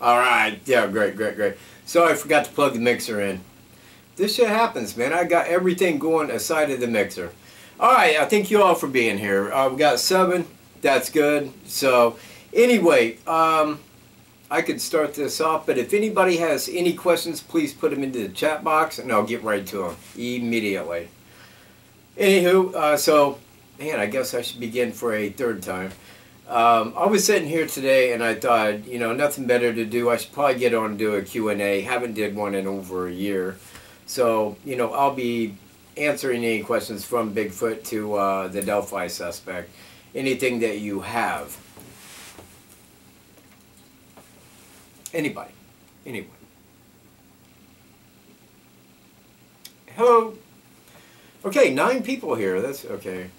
All right. Yeah, great, great, great. Sorry, I forgot to plug the mixer in. This shit happens, man. I got everything going aside of the mixer. All right. I thank you all for being here. We got 7. That's good. So, anyway, I could start this off, but if anybody has any questions, please put them into the chat box, and I'll get right to them immediately. Anywho, so, man, I guess I should begin for a third time. I was sitting here today and I thought, nothing better to do. I should probably get on and do a Q&A. Haven't did one in over a year. So, I'll be answering any questions from Bigfoot to the Delphi suspect. Anything that you have. Anybody. Anyone. Hello. Okay, 9 people here. That's okay.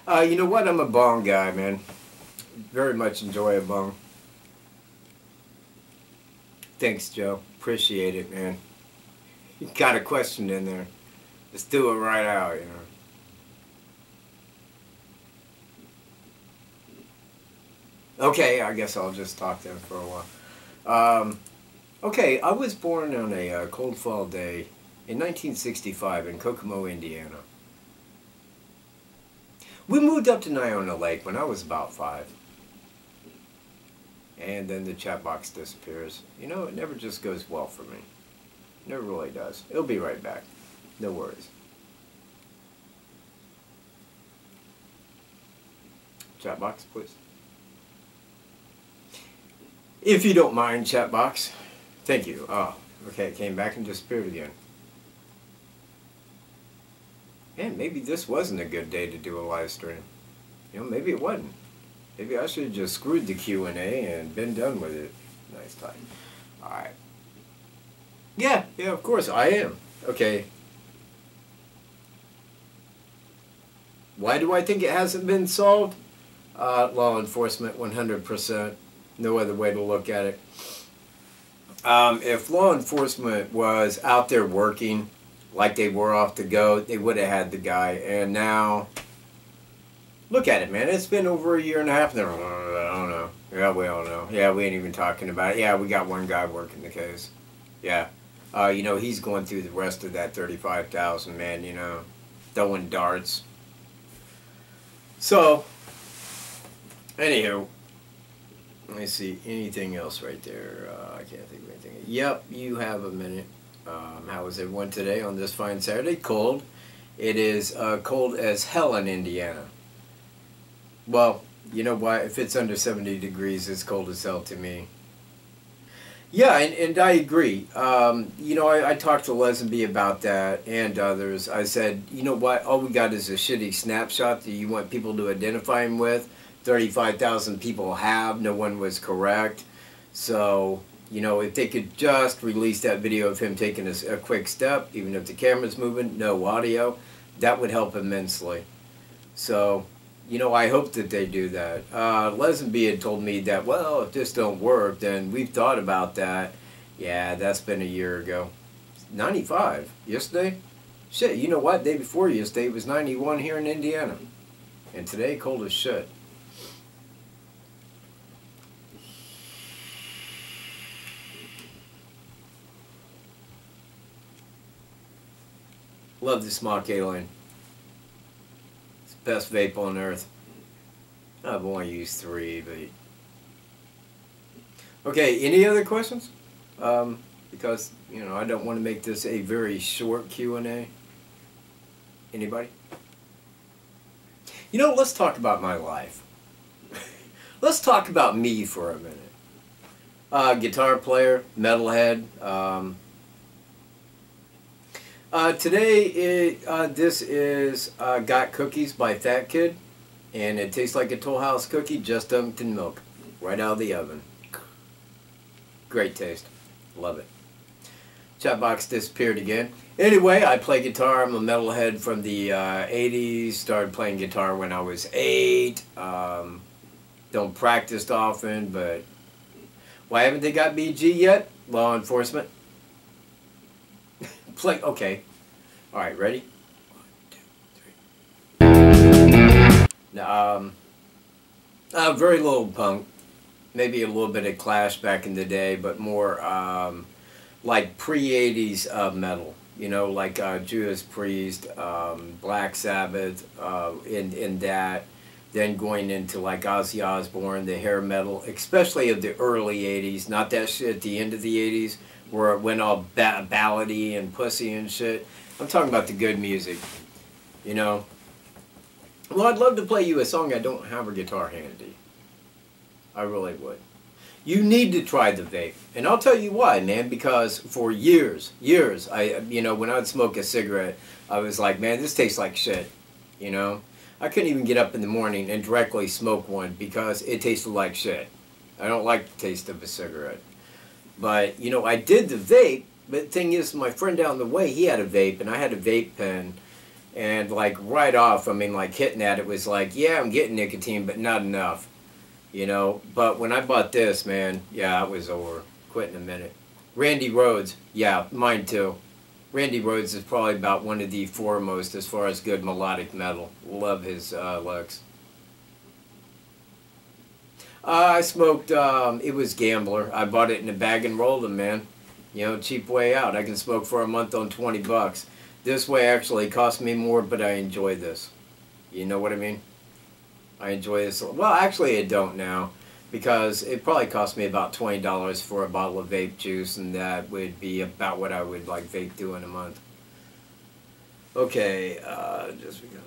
You know what? I'm a bong guy, man. Very much enjoy a bong. Thanks, Joe. Appreciate it, man. You got a question in there. Let's do it right out, Okay, I guess I'll just talk then for a while. Okay, I was born on a cold fall day in 1965 in Kokomo, Indiana. We moved up to Niona Lake when I was about 5. And then the chat box disappears. It never just goes well for me. It never really does. It'll be right back. No worries. Chat box, please. If you don't mind, chat box. Thank you. Oh, okay, it came back and disappeared again. Man, maybe this wasn't a good day to do a live stream. Maybe it wasn't. Maybe I should have just screwed the Q&A and been done with it. Nice time. Alright. Yeah, of course, I am. Okay. Why do I think it hasn't been solved? Law enforcement, 100%. No other way to look at it. If law enforcement was out there working like they were off the go, they would have had the guy. And now, look at it, man. It's been over a year and a half. I don't know. Yeah, we don't know. Yeah, we ain't even talking about it. Yeah, we got one guy working the case. Yeah. He's going through the rest of that 35,000, man, throwing darts. So, anywho, let me see. Anything else right there? I can't think of anything. Yep, you have a minute. How is everyone today on this fine Saturday? Cold. It is cold as hell in Indiana. Well, you know what? If it's under 70 degrees, it's cold as hell to me. Yeah, and I agree. I talked to Lesenby about that and others. I said, you know what? All we got is a shitty snapshot that you want people to identify him with. 35,000 people have. No one was correct. So, if they could just release that video of him taking a quick step, even if the camera's moving, no audio, that would help immensely. So, I hope that they do that. Lesenby had told me that, well, if this don't work, then we've thought about that. Yeah, that's been a year ago. 95. Yesterday? Shit, you know what? Day before yesterday it was 91 here in Indiana. And today, cold as shit. Love the smock alien. It's the best vape on earth. I've only used 3, but... Okay, any other questions? Because, I don't want to make this a very short Q&A. Anybody? Let's talk about my life. Let's talk about me for a minute. Guitar player, metalhead, today, this is Got Cookies by Fat Kid, and it tastes like a Toll House cookie, just dunked in milk, right out of the oven. Great taste. Love it. Chat box disappeared again. Anyway, I play guitar. I'm a metalhead from the 80s. Started playing guitar when I was 8. Don't practice often, but why haven't they got BG yet? Law enforcement. Play. Okay. All right. Ready? 1, 2, 3. Very little punk. maybe a little bit of Clash back in the day, but more like pre-80s metal. You know, like Judas Priest, Black Sabbath, in that. Then going into like Ozzy Osbourne, the hair metal, especially of the early 80s, not that shit at the end of the 80s, where it went all ballady and pussy and shit. I'm talking about the good music, you know. Well, I'd love to play you a song. I don't have a guitar handy. I really would. You need to try the vape. And I'll tell you why, man, because for years, you know, when I'd smoke a cigarette, I was like, man, this tastes like shit, you know. I couldn't even get up in the morning and directly smoke one because it tasted like shit. I don't like the taste of a cigarette. But, you know, I did the vape, but the thing is, my friend down the way, he had a vape, and I had a vape pen. And, like, right off, I mean, like, hitting at it was like, yeah, I'm getting nicotine, but not enough. You know? But when I bought this, man, yeah, it was over. Quit in a minute. Randy Rhoads, yeah, mine too. Randy Rhoads is probably about one of the foremost as far as good melodic metal. Love his looks. I smoked, it was Gambler. I bought it in a bag and rolled them, man. You know, cheap way out. I can smoke for a month on 20 bucks. This way actually cost me more, but I enjoy this. You know what I mean? I enjoy this. Well, actually I don't now, because it probably cost me about $20 for a bottle of vape juice, and that would be about what I would like vape do in a month. Okay, just because.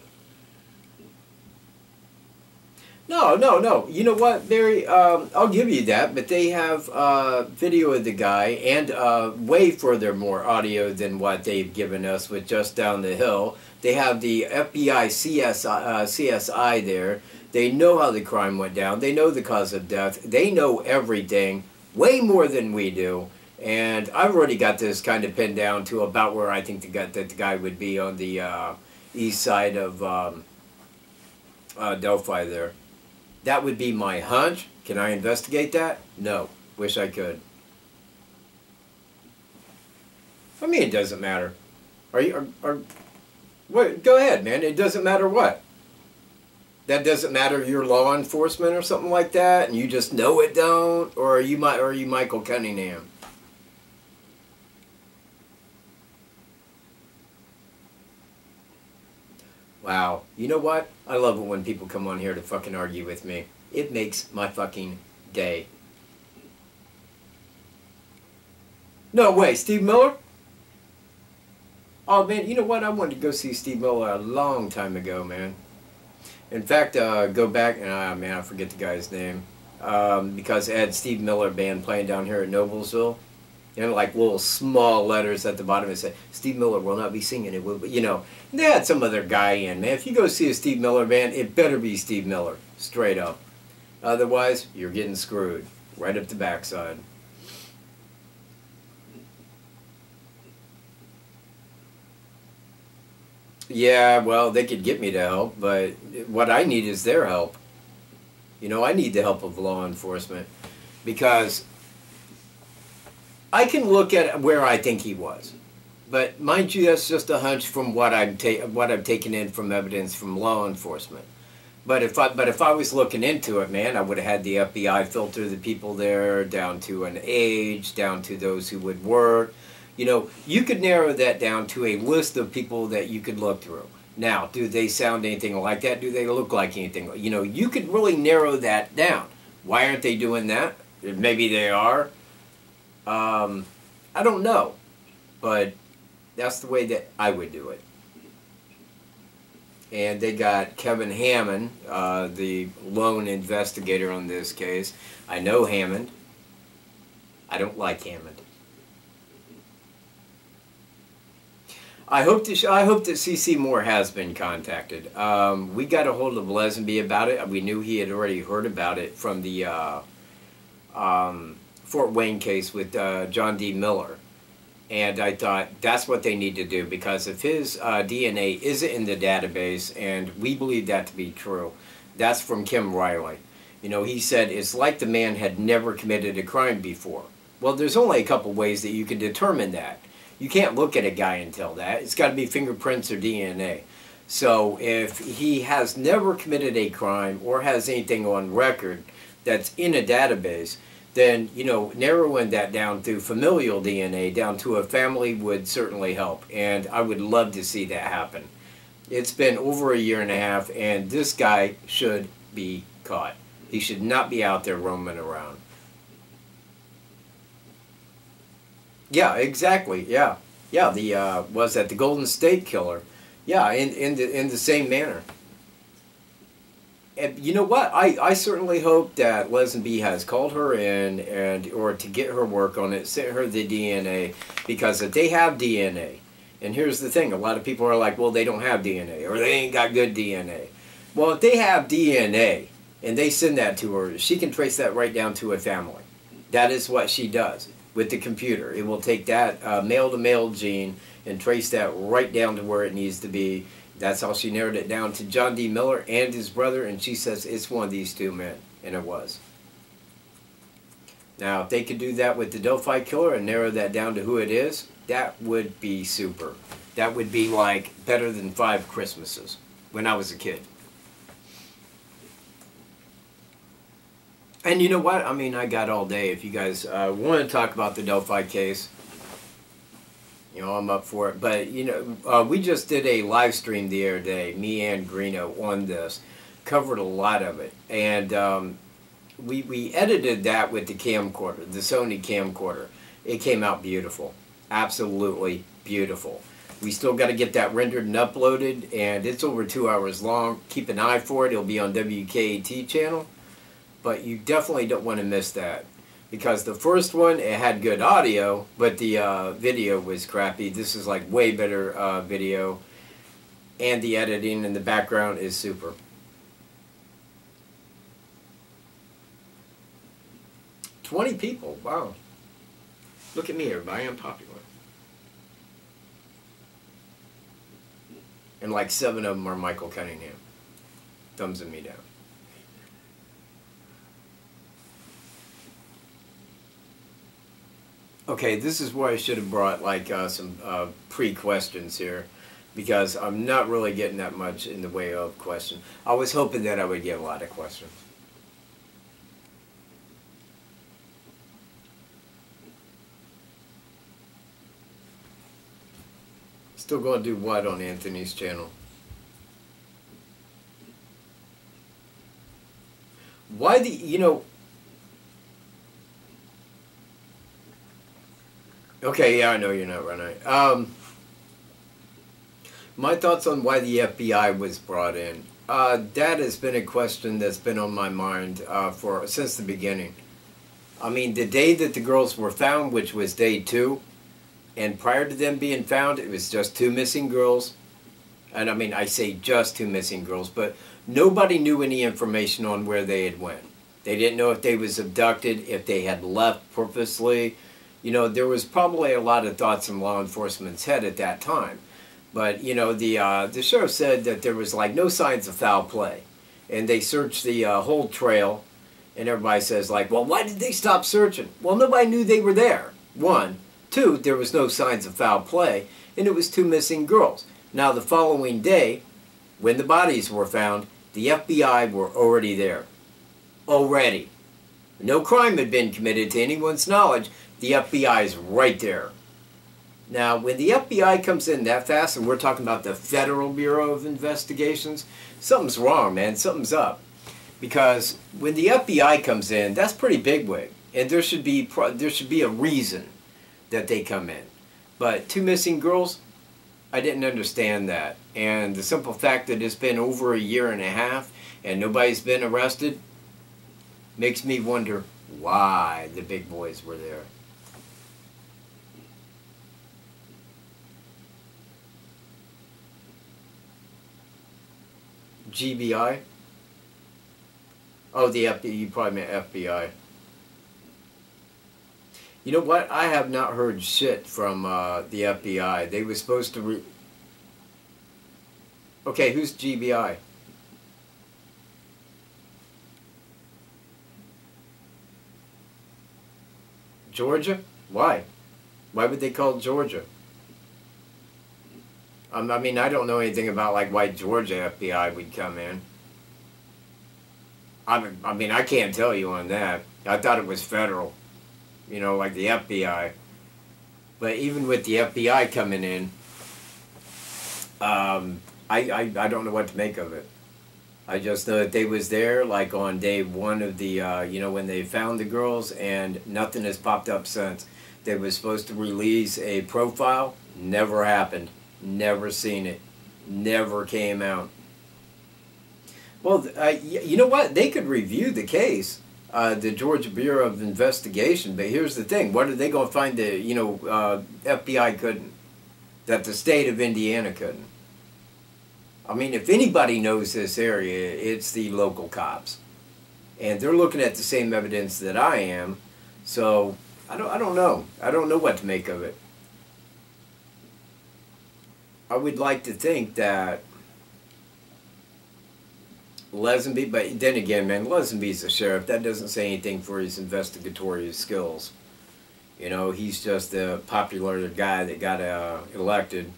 No. You know what, Barry? I'll give you that, but they have video of the guy and way furthermore audio than what they've given us with Just Down the Hill. They have the FBI CSI there. They know how the crime went down. They know the cause of death. They know everything, way more than we do. And I've already got this kind of pinned down to about where I think that the guy would be on the east side of Delphi there. That would be my hunch. Can I investigate that? No. Wish I could. I mean, it doesn't matter. What? Go ahead, man. It doesn't matter what. That doesn't matter if you're law enforcement or something like that, and you just know it don't, or are you Michael Cunningham? Wow. You know what? I love it when people come on here to fucking argue with me. It makes my fucking day. No way, Steve Miller? Oh man, you know what? I wanted to go see Steve Miller a long time ago, man. In fact, go back, and man, I forget the guy's name, because it had Steve Miller Band playing down here at Noblesville. You know, like little small letters at the bottom that say, Steve Miller will not be singing it, will, you know. They had some other guy in, man. If you go see a Steve Miller band, it better be Steve Miller, straight up. Otherwise, you're getting screwed, right up the backside. Yeah, well, they could get me to help, but what I need is their help. You know, I need the help of law enforcement, because I can look at where I think he was, but mind you, that's just a hunch from what I've taken in from evidence from law enforcement. But if I was looking into it, man, I would have had the FBI filter the people there down to an age, down to those who would work. You know, you could narrow that down to a list of people that you could look through. Now, do they sound anything like that? Do they look like anything? You know, you could really narrow that down. Why aren't they doing that? Maybe they are. I don't know, but that's the way that I would do it. And they got Kevin Hammond, the lone investigator on this case. I know Hammond. I don't like Hammond. I hope that CC Moore has been contacted. We got a hold of Lesenby about it. We knew he had already heard about it from the Fort Wayne case with John D. Miller. And I thought that's what they need to do, because if his DNA isn't in the database, and we believe that to be true, that's from Kim Riley. You know, he said it's like the man had never committed a crime before. Well, there's only a couple ways that you can determine that. You can't look at a guy and tell that. It's got to be fingerprints or DNA. So if he has never committed a crime or has anything on record that's in a database, then, you know, narrowing that down through familial DNA down to a family would certainly help. And I would love to see that happen. It's been over a year and a half, and this guy should be caught. He should not be out there roaming around. Yeah, exactly. Yeah. Yeah, the was that the Golden State Killer? Yeah, in the same manner. And you know what? I certainly hope that Lesenby has called her in and or to get her work on it, sent her the DNA, because if they have DNA, and here's the thing, a lot of people are like, well, they don't have DNA or they ain't got good DNA. Well, if they have DNA and they send that to her, she can trace that right down to a family. That is what she does with the computer. It will take that male-to-male gene and trace that right down to where it needs to be. That's how she narrowed it down to John D. Miller and his brother, and she says it's one of these two men, and it was. Now, if they could do that with the Delphi killer and narrow that down to who it is, that would be super. That would be like better than 5 Christmases when I was a kid. And you know what? I mean, I got all day. If you guys want to talk about the Delphi case, you know, I'm up for it. But, you know, we just did a live stream the other day, me and Greeno, on this. Covered a lot of it. And we edited that with the camcorder, the Sony camcorder. It came out beautiful. Absolutely beautiful. We still got to get that rendered and uploaded, and it's over 2 hours long. Keep an eye for it. It'll be on WKAT channel. But you definitely don't want to miss that. Because the first one, it had good audio, but the video was crappy. This is like way better video. And the editing in the background is super. $20 people, wow. Look at me, everybody, I'm popular. And like 7 of them are Michael Cunningham. Thumbsing me down. Okay, this is where I should have brought like some pre-questions here, because I'm not really getting that much in the way of questions. I was hoping that I would get a lot of questions. Still going to do what on Anthony's channel? Why the, you know... Okay, yeah, I know you're not running. My thoughts on why the FBI was brought in. That has been a question that's been on my mind since the beginning. I mean, the day that the girls were found, which was day 2, and prior to them being found, it was just 2 missing girls. And I mean, I say just 2 missing girls, but nobody knew any information on where they had went. They didn't know if they was abducted, if they had left purposely. You know, there was probably a lot of thoughts in law enforcement's head at that time. But, you know, the sheriff said that there was, like, no signs of foul play. And they searched the whole trail, and everybody says, like, well, why did they stop searching? Well, nobody knew they were there, 1. 2, there was no signs of foul play, and it was 2 missing girls. Now, the following day, when the bodies were found, the FBI were already there. Already. No crime had been committed to anyone's knowledge. The FBI is right there. Now, when the FBI comes in that fast, and we're talking about the Federal Bureau of Investigations, something's wrong, man. Something's up. Because when the FBI comes in, that's pretty bigwig. And there should be a reason that they come in. But 2 missing girls, I didn't understand that. And the simple fact that it's been over a year and a half and nobody's been arrested makes me wonder why the big boys were there. GBI? Oh, the FBI. You probably meant FBI. You know what? I have not heard shit from the FBI. They were supposed to Okay, who's GBI? Georgia? Why? Why would they call it Georgia? I mean, I don't know anything about like why Georgia FBI would come in. I mean, I can't tell you on that. I thought it was federal, you know, like the FBI. But even with the FBI coming in, I don't know what to make of it. I just know that they was there like on day one of the, you know, when they found the girls, and nothing has popped up since. They was supposed to release a profile, never happened, never seen it, never came out. Well, you know what? They could review the case, the Georgia Bureau of Investigation, but here's the thing. What are they going to find that, you know, FBI couldn't, that the state of Indiana couldn't? I mean, if anybody knows this area, it's the local cops. And they're looking at the same evidence that I am, so I don't know. I don't know what to make of it. I would like to think that Lesenby, but then again, man, Lesenby's a sheriff. That doesn't say anything for his investigatory skills. You know, he's just a popular guy that got elected.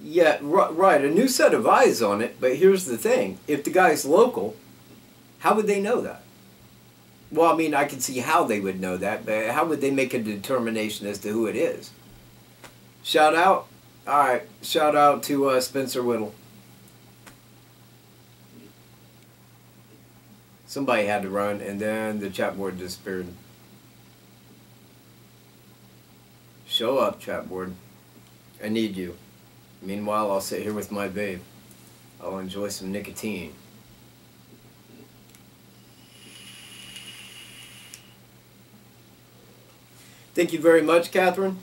Yeah, right, a new set of eyes on it, but here's the thing. If the guy's local, how would they know that? Well, I mean, I can see how they would know that, but how would they make a determination as to who it is? Shout out? Alright, shout out to Spencer Whittle. Somebody had to run, and then the chat board disappeared. Show up, chat board. I need you. Meanwhile, I'll sit here with my babe. I'll enjoy some nicotine. Thank you very much, Catherine.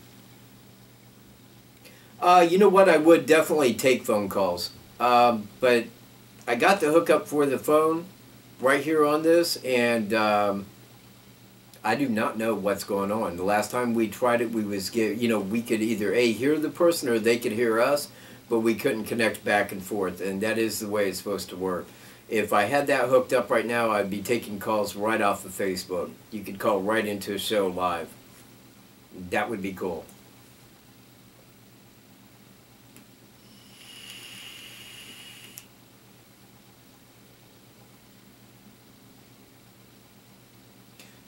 You know what? I would definitely take phone calls. But I got the hookup for the phone right here on this, and I do not know what's going on. The last time we tried it, we could either hear the person or they could hear us, but we couldn't connect back and forth, and that is the way it's supposed to work. If I had that hooked up right now, I'd be taking calls right off of Facebook. You could call right into a show live. That would be cool.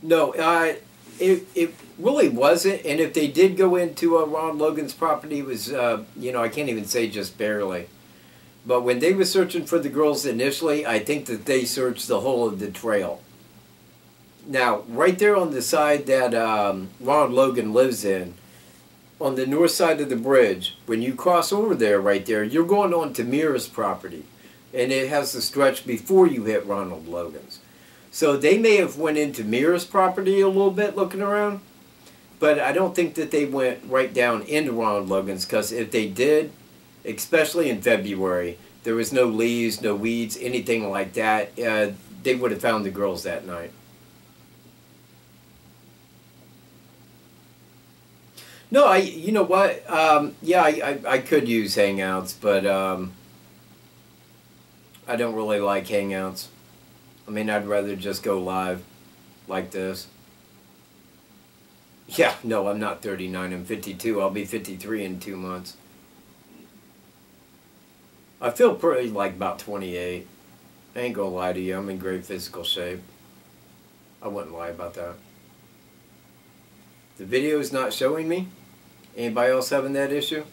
No, it really wasn't. And if they did go into Ron Logan's property, it was, you know, I can't even say just barely. But when they were searching for the girls initially, I think that they searched the whole of the trail. Now, right there on the side that Ron Logan lives in, on the north side of the bridge, when you cross over there right there, you're going on to Mira's property. And it has the stretch before you hit Ronald Logan's. So they may have went into Mira's property a little bit looking around, but I don't think that they went right down into Ronald Logan's, because if they did, especially in February, there was no leaves, no weeds, anything like that. They would have found the girls that night. No, you know what? Yeah, I could use Hangouts, but I don't really like Hangouts. I mean, I'd rather just go live like this. Yeah, no, I'm not 39. I'm 52. I'll be 53 in 2 months. I feel pretty like about 28. I ain't gonna lie to you. I'm in great physical shape. I wouldn't lie about that. The video is not showing me. Anybody else having that issue?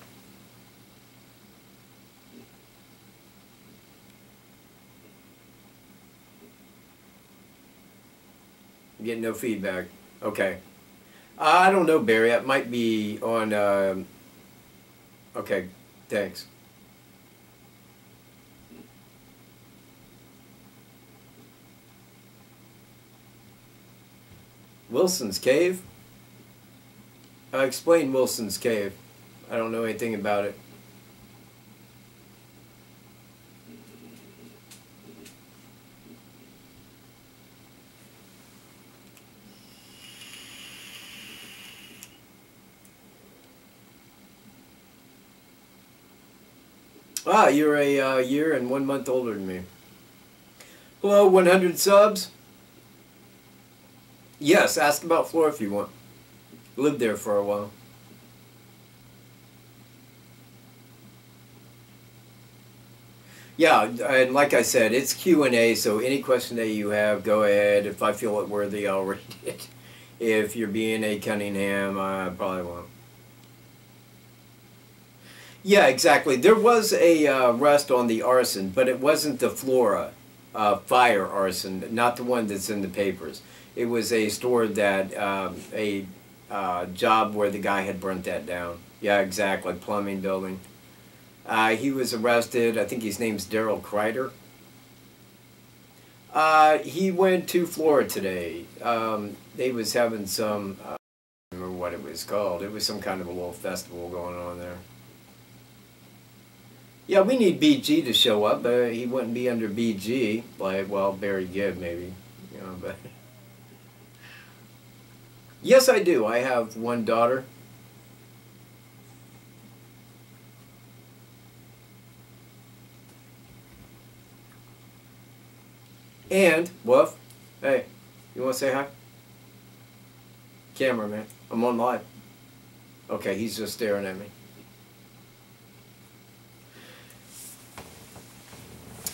Getting no feedback. Okay. I don't know, Barry. It might be on... Okay, thanks. Wilson's Cave? Explain Wilson's Cave. I don't know anything about it. Ah, you're a year and 1 month older than me. Hello, 100 subs? Yes, ask about Flora if you want. Lived there for a while. Yeah, and like I said, it's Q&A, so any question that you have, go ahead. If I feel it worthy, I'll read it. If you're being a Cunningham, I probably won't. Yeah, exactly. There was a arrest on the arson, but it wasn't the Flora fire arson, not the one that's in the papers. It was a store that, a job where the guy had burnt that down. Yeah, exactly. Plumbing building. He was arrested. I think his name's Daryl Kreider. He went to Flora today. They was having some, I don't remember what it was called. It was some kind of a little festival going on there. Yeah, we need BG to show up, but he wouldn't be under BG. Like, well, Barry Gibb maybe, you know. But yes, I do. I have one daughter. And Woof, hey, you want to say hi? Cameraman, I'm on live. Okay, he's just staring at me.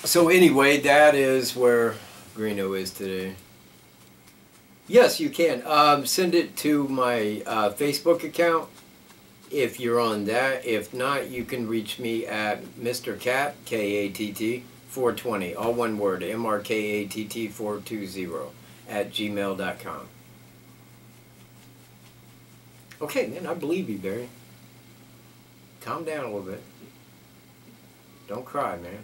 So anyway, that is where Greeno is today. Yes, you can. Send it to my Facebook account if you're on that. If not, you can reach me at Mr. Katt, K-A-T-T, 420, all one word, M-R-K-A-T-T 420 at gmail.com. Okay, man, I believe you, Barry. Calm down a little bit. Don't cry, man.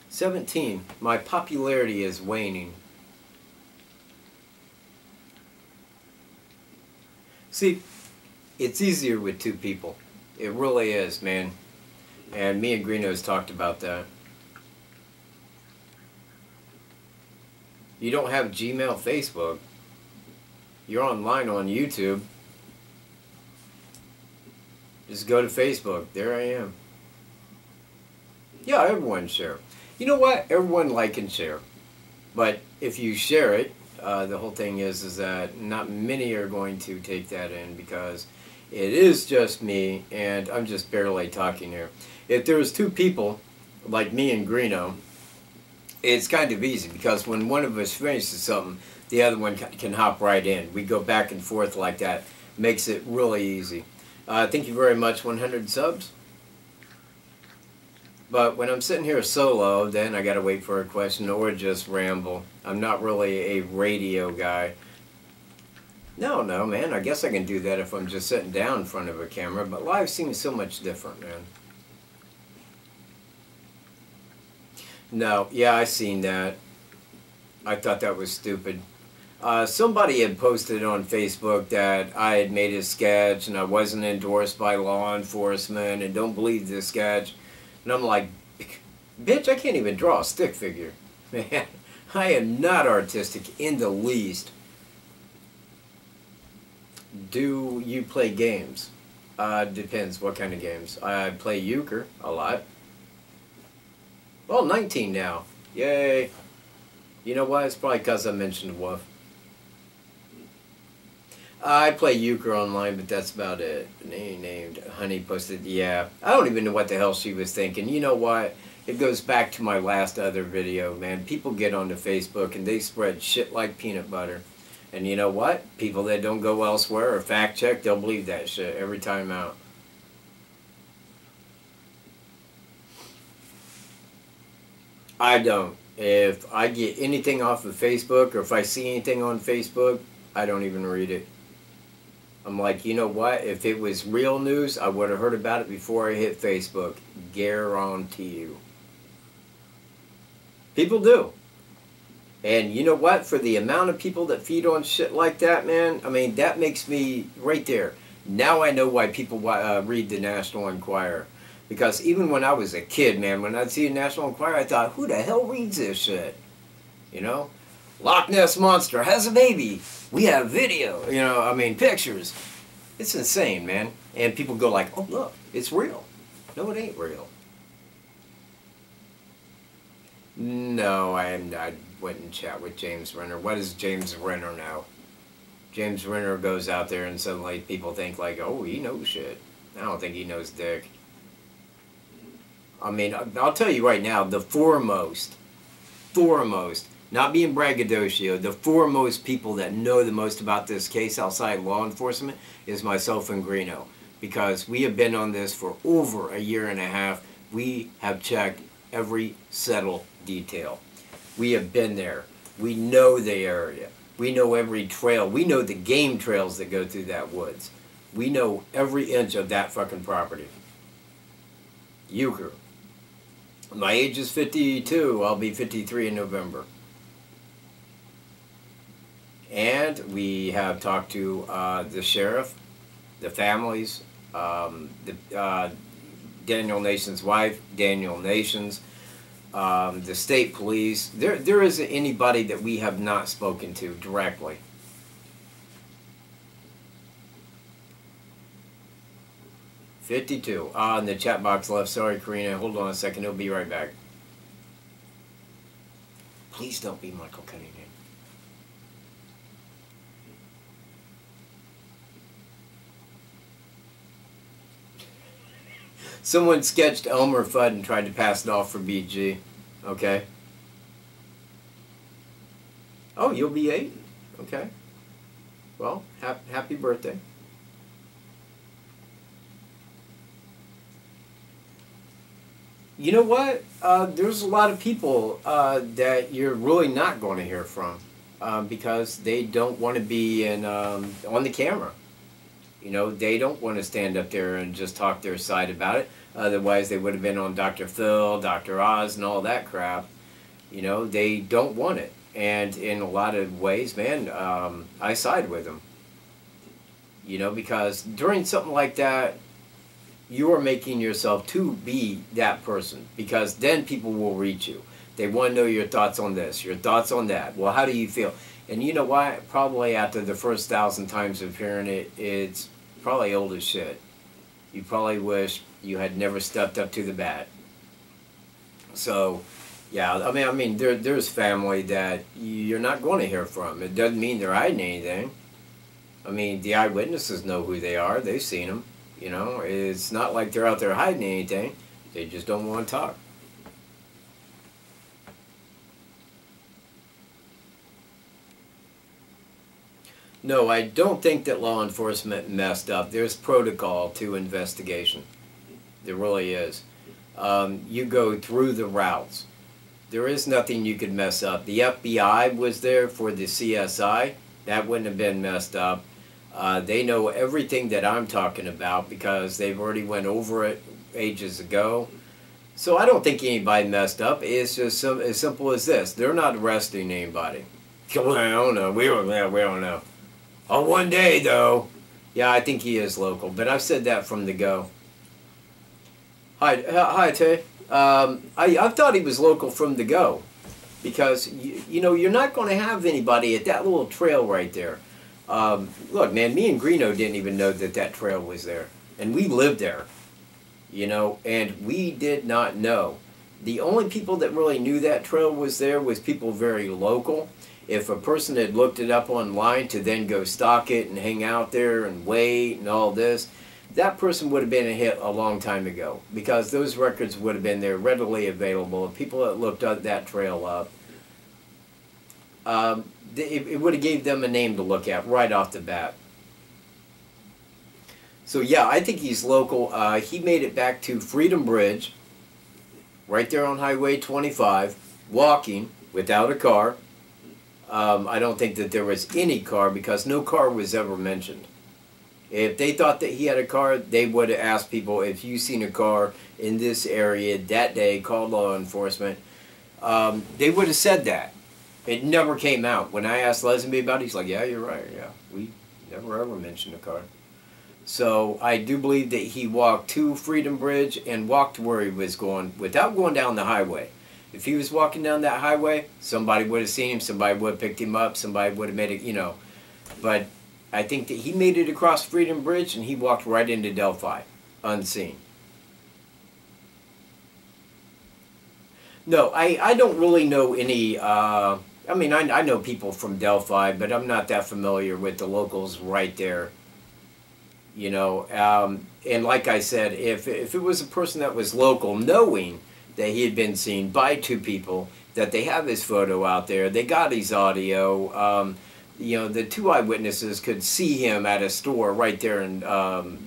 17. My popularity is waning. See, it's easier with two people. It really is, man. And me and Greeno's talked about that. You don't have Gmail, Facebook. You're online on YouTube. Just go to Facebook. There I am. Yeah, everyone share. You know what? Everyone like and share. But if you share it, the whole thing is that not many are going to take that in because it is just me and I'm just barely talking here. If there was two people like me and Greeno, it's kind of easy because when one of us finishes something, the other one can hop right in. We go back and forth like that. Makes it really easy. Thank you very much, 100 subs. But when I'm sitting here solo, then I gotta wait for a question or just ramble. I'm not really a radio guy. No, man, I guess I can do that if I'm just sitting down in front of a camera, but live seems so much different, man. No, yeah, I seen that. I thought that was stupid. Somebody had posted on Facebook that I had made a sketch and I wasn't endorsed by law enforcement and don't believe this sketch. And I'm like, bitch, I can't even draw a stick figure. Man, I am not artistic in the least. Do you play games? Depends what kind of games. I play euchre a lot. Well, 19 now. Yay. You know what? It's probably because I mentioned Wolf. I play euchre online, but that's about it. Named Honey posted, yeah. I don't even know what the hell she was thinking. You know what? It goes back to my last other video, man. People get onto Facebook and they spread shit like peanut butter. And you know what? People that don't go elsewhere or fact check, they'll believe that shit every time out. I don't. If I get anything off of Facebook or if I see anything on Facebook, I don't even read it. I'm like, you know what? If it was real news, I would have heard about it before I hit Facebook. Guarantee you. People do. And you know what? For the amount of people that feed on shit like that, man, I mean, that makes me right there. Now I know why people read the National Enquirer. Because even when I was a kid, man, when I'd see a National Enquirer, I thought, who the hell reads this shit? You know? Loch Ness Monster has a baby. We have video. You know, I mean, pictures. It's insane, man. And people go like, oh, look, it's real. No, it ain't real. No, I wouldn't chat with James Renner. What is James Renner now? James Renner goes out there and suddenly people think like, oh, he knows shit. I don't think he knows dick. I mean, I'll tell you right now, the foremost, not being braggadocio, the foremost people that know the most about this case outside law enforcement is myself and Greeno. Because we have been on this for over a year and a half. We have checked every settled detail. We have been there. We know the area. We know every trail. We know the game trails that go through that woods. We know every inch of that fucking property. Euchre. My age is 52. I'll be 53 in November. And we have talked to the sheriff, the families, Daniel Nation's wife, Daniel Nation's, the state police. There isn't anybody that we have not spoken to directly. $52. In the chat box left. Sorry, Karina. Hold on a second. He'll be right back. Please don't be Michael Cunningham. Someone sketched Elmer Fudd and tried to pass it off for BG. Okay. Oh, you'll be 8? Okay. Well, happy birthday. You know what? There's a lot of people that you're really not going to hear from because they don't want to be on the camera. You know, they don't want to stand up there and just talk their side about it. Otherwise, they would have been on Dr. Phil, Dr. Oz, and all that crap. You know, they don't want it. And in a lot of ways, man, I side with them. You know, because during something like that, you are making yourself to be that person. Because then people will reach you. They want to know your thoughts on this, your thoughts on that. Well, how do you feel? And you know what? Probably after the first 1,000 times of hearing it, it's probably old as shit. You probably wish you had never stepped up to the bat. So, yeah, I mean, there's family that you're not going to hear from. It doesn't mean they're hiding anything. I mean, the eyewitnesses know who they are. They've seen them. You know, it's not like they're out there hiding anything. They just don't want to talk. No, I don't think that law enforcement messed up. There's protocol to investigation. There really is. You go through the routes. There is nothing you could mess up. The FBI was there for the CSI. That wouldn't have been messed up. They know everything that I'm talking about because they've already went over it ages ago. So I don't think anybody messed up. It's just as simple as this. They're not arresting anybody. Well, I don't know. We don't know. Oh, one day, though. Yeah, I think he is local, but I've said that from the go. Hi, Tay. I thought he was local from the go because, you know, you're not going to have anybody at that little trail right there. Look, man, me and Greeno didn't even know that that trail was there, and we lived there, you know, and we did not know. The only people that really knew that trail was there was people very local. If a person had looked it up online to then go stalk it and hang out there and wait and all this, that person would have been a hit a long time ago because those records would have been there readily available. People that looked up that trail up, it would have gave them a name to look at right off the bat. So yeah, I think he's local. He made it back to Freedom Bridge, right there on Highway 25, walking without a car. I don't think that there was any car because no car was ever mentioned. If they thought that he had a car, they would have asked people, if you've seen a car in this area that day, called law enforcement. They would have said that. It never came out. When I asked Leslie about it, he's like, yeah, you're right. Yeah, we never ever mentioned a car. So I do believe that he walked to Freedom Bridge and walked where he was going without going down the highway. If he was walking down that highway, somebody would have seen him, somebody would have picked him up, somebody would have made it, you know. But I think that he made it across Freedom Bridge and he walked right into Delphi, unseen. No, I don't really know any I mean, I know people from Delphi, but I'm not that familiar with the locals right there. You know, and like I said, if it was a person that was local, knowing that he had been seen by two people, that they have his photo out there, they got his audio. You know, the two eyewitnesses could see him at a store right there in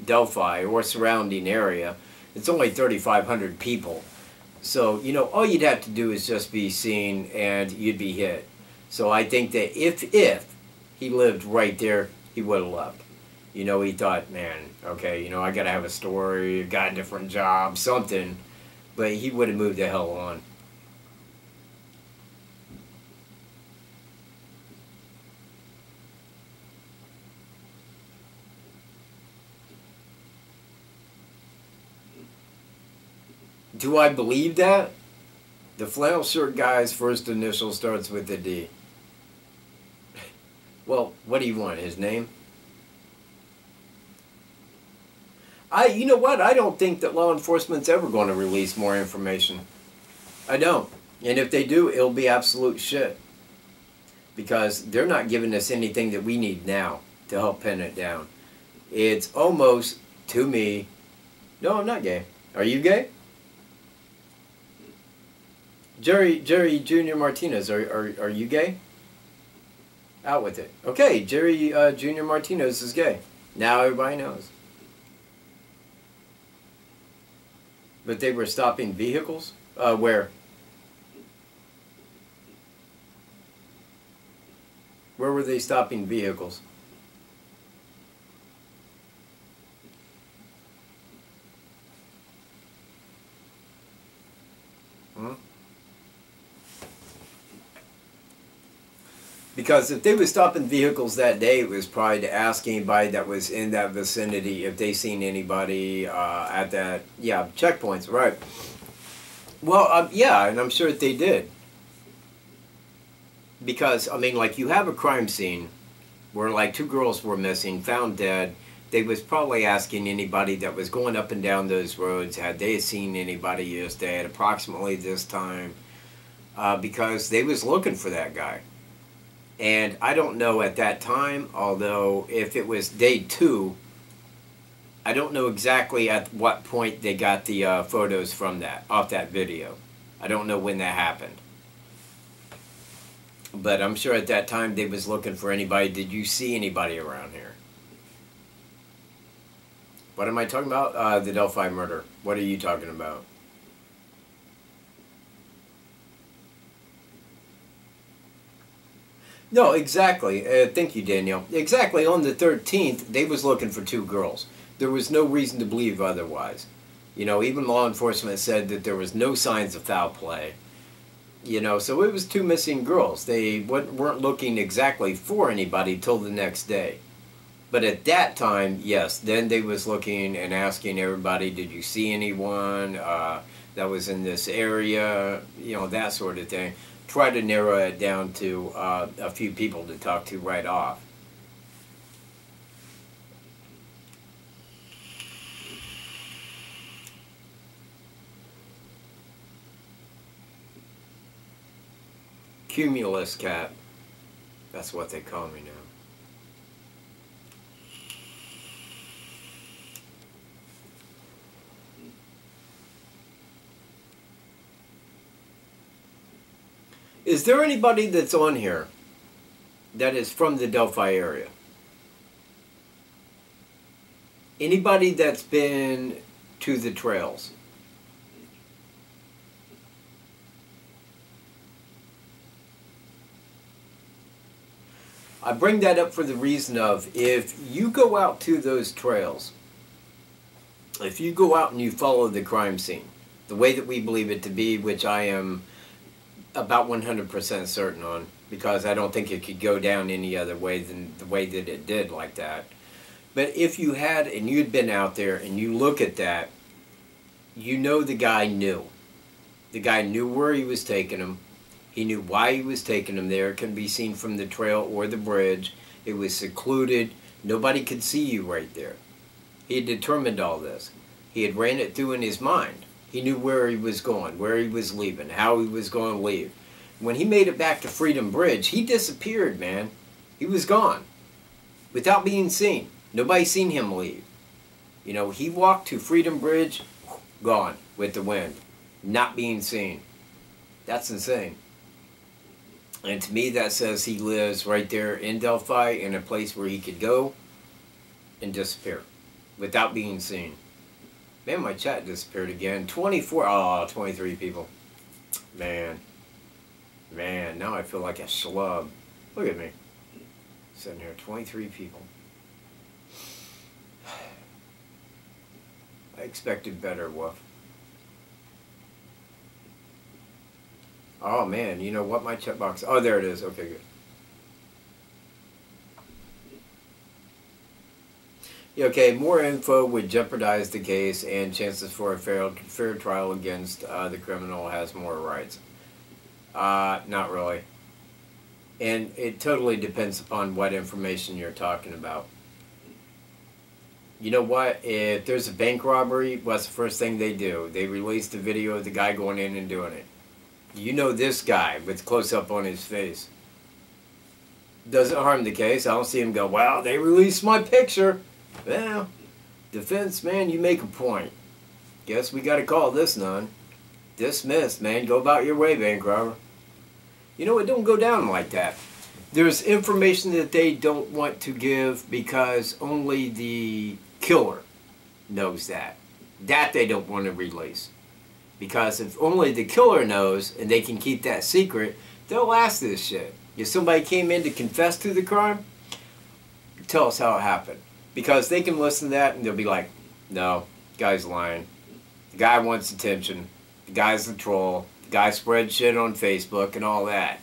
Delphi or surrounding area. It's only 3,500 people. So, you know, all you'd have to do is just be seen and you'd be hit. So I think that if he lived right there, he would have left. You know, he thought, man, okay, you know, I got to have a story, got a different job, something. But he would have moved the hell on. Do I believe that? The flannel shirt guy's first initial starts with a D. Well, what do you want? His name? You know what? I don't think that law enforcement's ever going to release more information. I don't. And if they do, it'll be absolute shit. Because they're not giving us anything that we need now to help pin it down. It's almost, to me, no, I'm not gay. Are you gay? Jerry Jr. Martinez, are you gay? Out with it. Okay, Jerry Jr. Martinez is gay. Now everybody knows. But they were stopping vehicles? Where? Where were they stopping vehicles? Hmm? Because if they were stopping vehicles that day, it was probably to ask anybody that was in that vicinity if they seen anybody at that, yeah, checkpoints, right. Well, yeah, and I'm sure that they did. Because, I mean, like, you have a crime scene where, like, two girls were missing, found dead. They was probably asking anybody that was going up and down those roads, had they seen anybody this day at approximately this time, because they was looking for that guy. And I don't know at that time, although if it was day 2, I don't know exactly at what point they got the photos from that, off that video. I don't know when that happened. But I'm sure at that time they was looking for anybody. Did you see anybody around here? What am I talking about? The Delphi murder. What are you talking about? No, exactly. Thank you, Danielle. Exactly. On the 13th, they was looking for 2 girls. There was no reason to believe otherwise. You know, even law enforcement said that there was no signs of foul play. You know, so it was 2 missing girls. They weren't looking exactly for anybody till the next day. But at that time, yes, then they was looking and asking everybody, did you see anyone that was in this area? You know, that sort of thing. Try to narrow it down to a few people to talk to right off. Cumulus Katt. That's what they call me now. Is there anybody that's on here that is from the Delphi area? Anybody that's been to the trails? I bring that up for the reason of, if you go out to those trails, if you go out and you follow the crime scene, the way that we believe it to be, which I am about 100% certain on, because I don't think it could go down any other way than the way that it did like that. But if you had, and you'd been out there and you look at that, you know the guy knew. The guy knew where he was taking him. He knew why he was taking him there. It can be seen from the trail or the bridge. It was secluded. Nobody could see you right there. He had determined all this. He had ran it through in his mind. He knew where he was going, where he was leaving, how he was going to leave. When he made it back to Freedom Bridge, he disappeared, man. He was gone without being seen. Nobody seen him leave. You know, he walked to Freedom Bridge, gone with the wind, not being seen. That's insane. And to me, that says he lives right there in Delphi in a place where he could go and disappear without being seen. Man, my chat disappeared again. 23 people. Man, now I feel like a schlub. Look at me. Sitting here, 23 people. I expected better, Wolf. Oh man, you know what my chat box... Oh, there it is. Okay, good. Okay, more info would jeopardize the case and chances for a fair trial against the criminal has more rights. Not really. And it totally depends upon what information you're talking about. You know what? If there's a bank robbery, what's the first thing they do? They release the video of the guy going in and doing it. You know this guy with close-up on his face. Doesn't harm the case. I don't see him go, wow, they released my picture. Well, defense, man, you make a point. Guess we got to call this none. Dismissed, man. Go about your way, bank robber. You know, it don't go down like that. There's information that they don't want to give because only the killer knows that. That they don't want to release. Because if only the killer knows and they can keep that secret, they'll ask this shit. If somebody came in to confess to the crime, tell us how it happened. Because they can listen to that and they'll be like, no, the guy's lying. The guy wants attention. The guy's a troll. The guy spreads shit on Facebook and all that.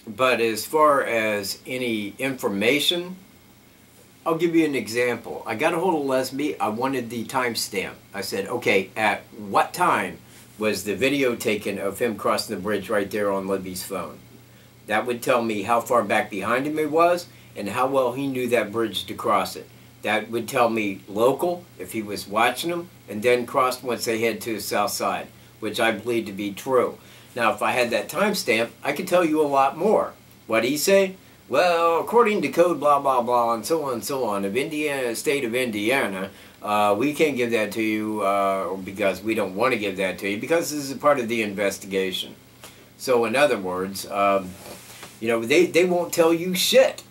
But as far as any information, I'll give you an example. I got a hold of Lesby. I wanted the timestamp. I said, okay, at what time was the video taken of him crossing the bridge right there on Libby's phone? That would tell me how far back behind him it was and how well he knew that bridge to cross it. That would tell me local, if he was watching them, and then crossed once they head to the south side, which I believe to be true. Now, if I had that timestamp, I could tell you a lot more. What'd he say? Well, according to code blah, blah, blah, and so on, of Indiana, state of Indiana, we can't give that to you because we don't want to give that to you because this is a part of the investigation. So, in other words, you know, they won't tell you shit.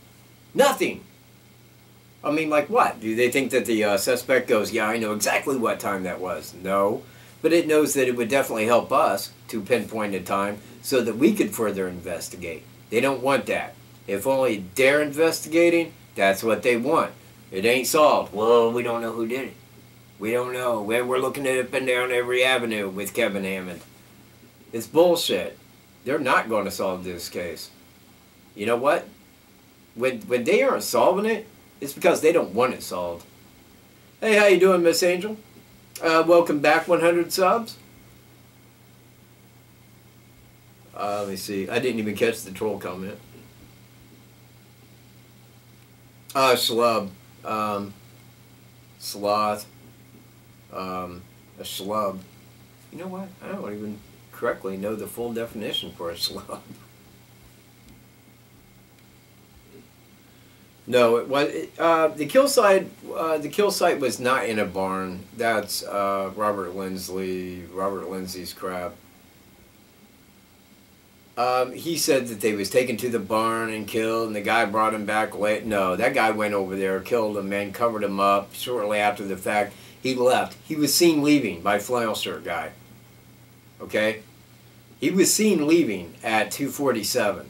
Nothing. I mean, like what? Do they think that the suspect goes, yeah, I know exactly what time that was? No. But it knows that it would definitely help us to pinpoint a time so that we could further investigate. They don't want that. If only they're investigating, that's what they want. It ain't solved. Well, we don't know who did it. We don't know. We're looking at up and down every avenue with Kevin Hammond. It's bullshit. They're not going to solve this case. You know what? When they aren't solving it, it's because they don't want it solved. Hey, how you doing, Miss Angel? Welcome back, 100 subs. Let me see. I didn't even catch the troll comment. Schlub. Sloth. A schlub. You know what? I don't even correctly know the full definition for a schlub. No, it was the kill site. The kill site was not in a barn. That's Robert Lindsay's crap. He said that they was taken to the barn and killed, and the guy brought him back late. No, that guy went over there, killed him, and covered him up. Shortly after the fact, he left. He was seen leaving by flannel shirt guy. Okay, he was seen leaving at 2:47,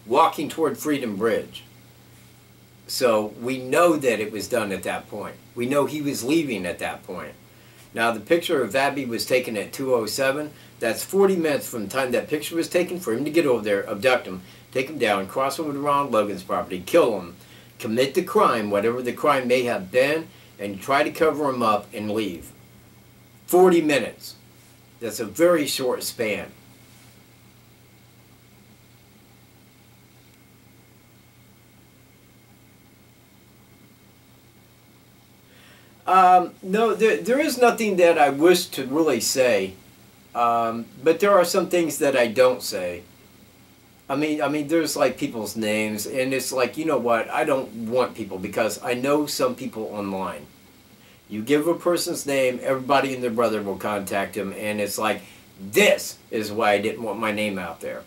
walking toward Freedom Bridge. So we know that it was done at that point. We know he was leaving at that point. Now the picture of Abby was taken at 2:07. That's 40 minutes from the time that picture was taken for him to get over there, abduct him, take him down, cross over to Ron Logan's property, kill him, commit the crime, whatever the crime may have been, and try to cover him up and leave. 40 minutes. That's a very short span. No, there is nothing that I wish to really say But there are some things that I don't say. I mean, there's like people's names, and it's like, you know what? I don't want people, because I know some people online. You give a person's name, everybody and their brother will contact him, and it's like, this is why I didn't want my name out there.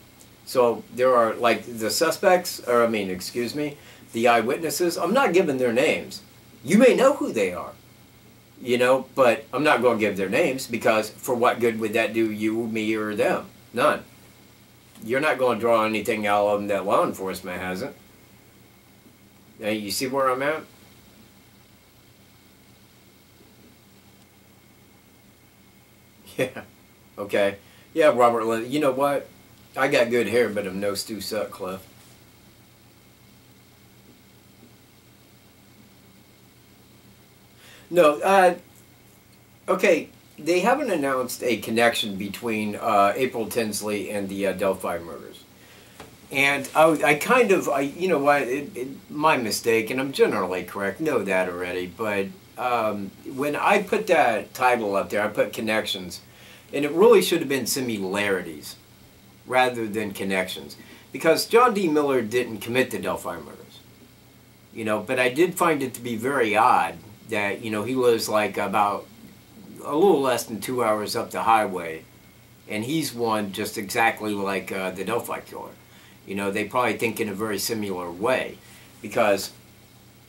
So there are like the suspects, or I mean, excuse me, the eyewitnesses. I'm not giving their names. You may know who they are, you know, but I'm not going to give their names, because for what good would that do you, me, or them? None. You're not going to draw anything out of them that law enforcement hasn't. Now, you see where I'm at? Yeah. Okay. Yeah, Robert Lynn. You know what? I got good hair, but I'm no Stu Sutcliffe. No, okay, they haven't announced a connection between April Tinsley and the Delphi murders. And I kind of, you know what, my mistake, and I'm generally correct, know that already, but when I put that title up there, I put connections, and it really should have been similarities rather than connections. Because John D. Miller didn't commit the Delphi murders, you know, but I did find it to be very odd that, you know, he lives like about a little less than 2 hours up the highway, and he's one just exactly like the Delphi killer. You know, they probably think in a very similar way, because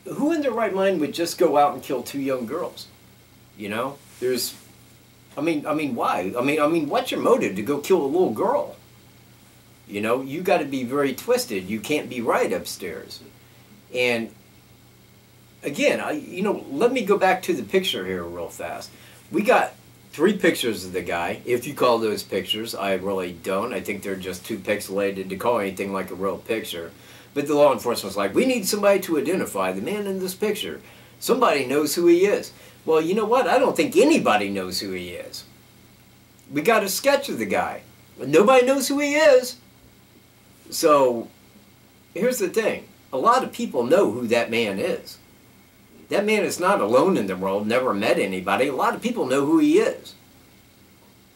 who in their right mind would just go out and kill 2 young girls? You know, there's, I mean, why? I mean, what's your motive to go kill a little girl? You know, you got to be very twisted. You can't be right upstairs. And again, you know, let me go back to the picture here real fast. We got 3 pictures of the guy, if you call those pictures. I really don't. I think they're just too pixelated to call anything like a real picture. But the law enforcement's like, we need somebody to identify the man in this picture. Somebody knows who he is. Well, you know what? I don't think anybody knows who he is. We got a sketch of the guy. Nobody knows who he is. So, here's the thing. A lot of people know who that man is. That man is not alone in the world, never met anybody. A lot of people know who he is.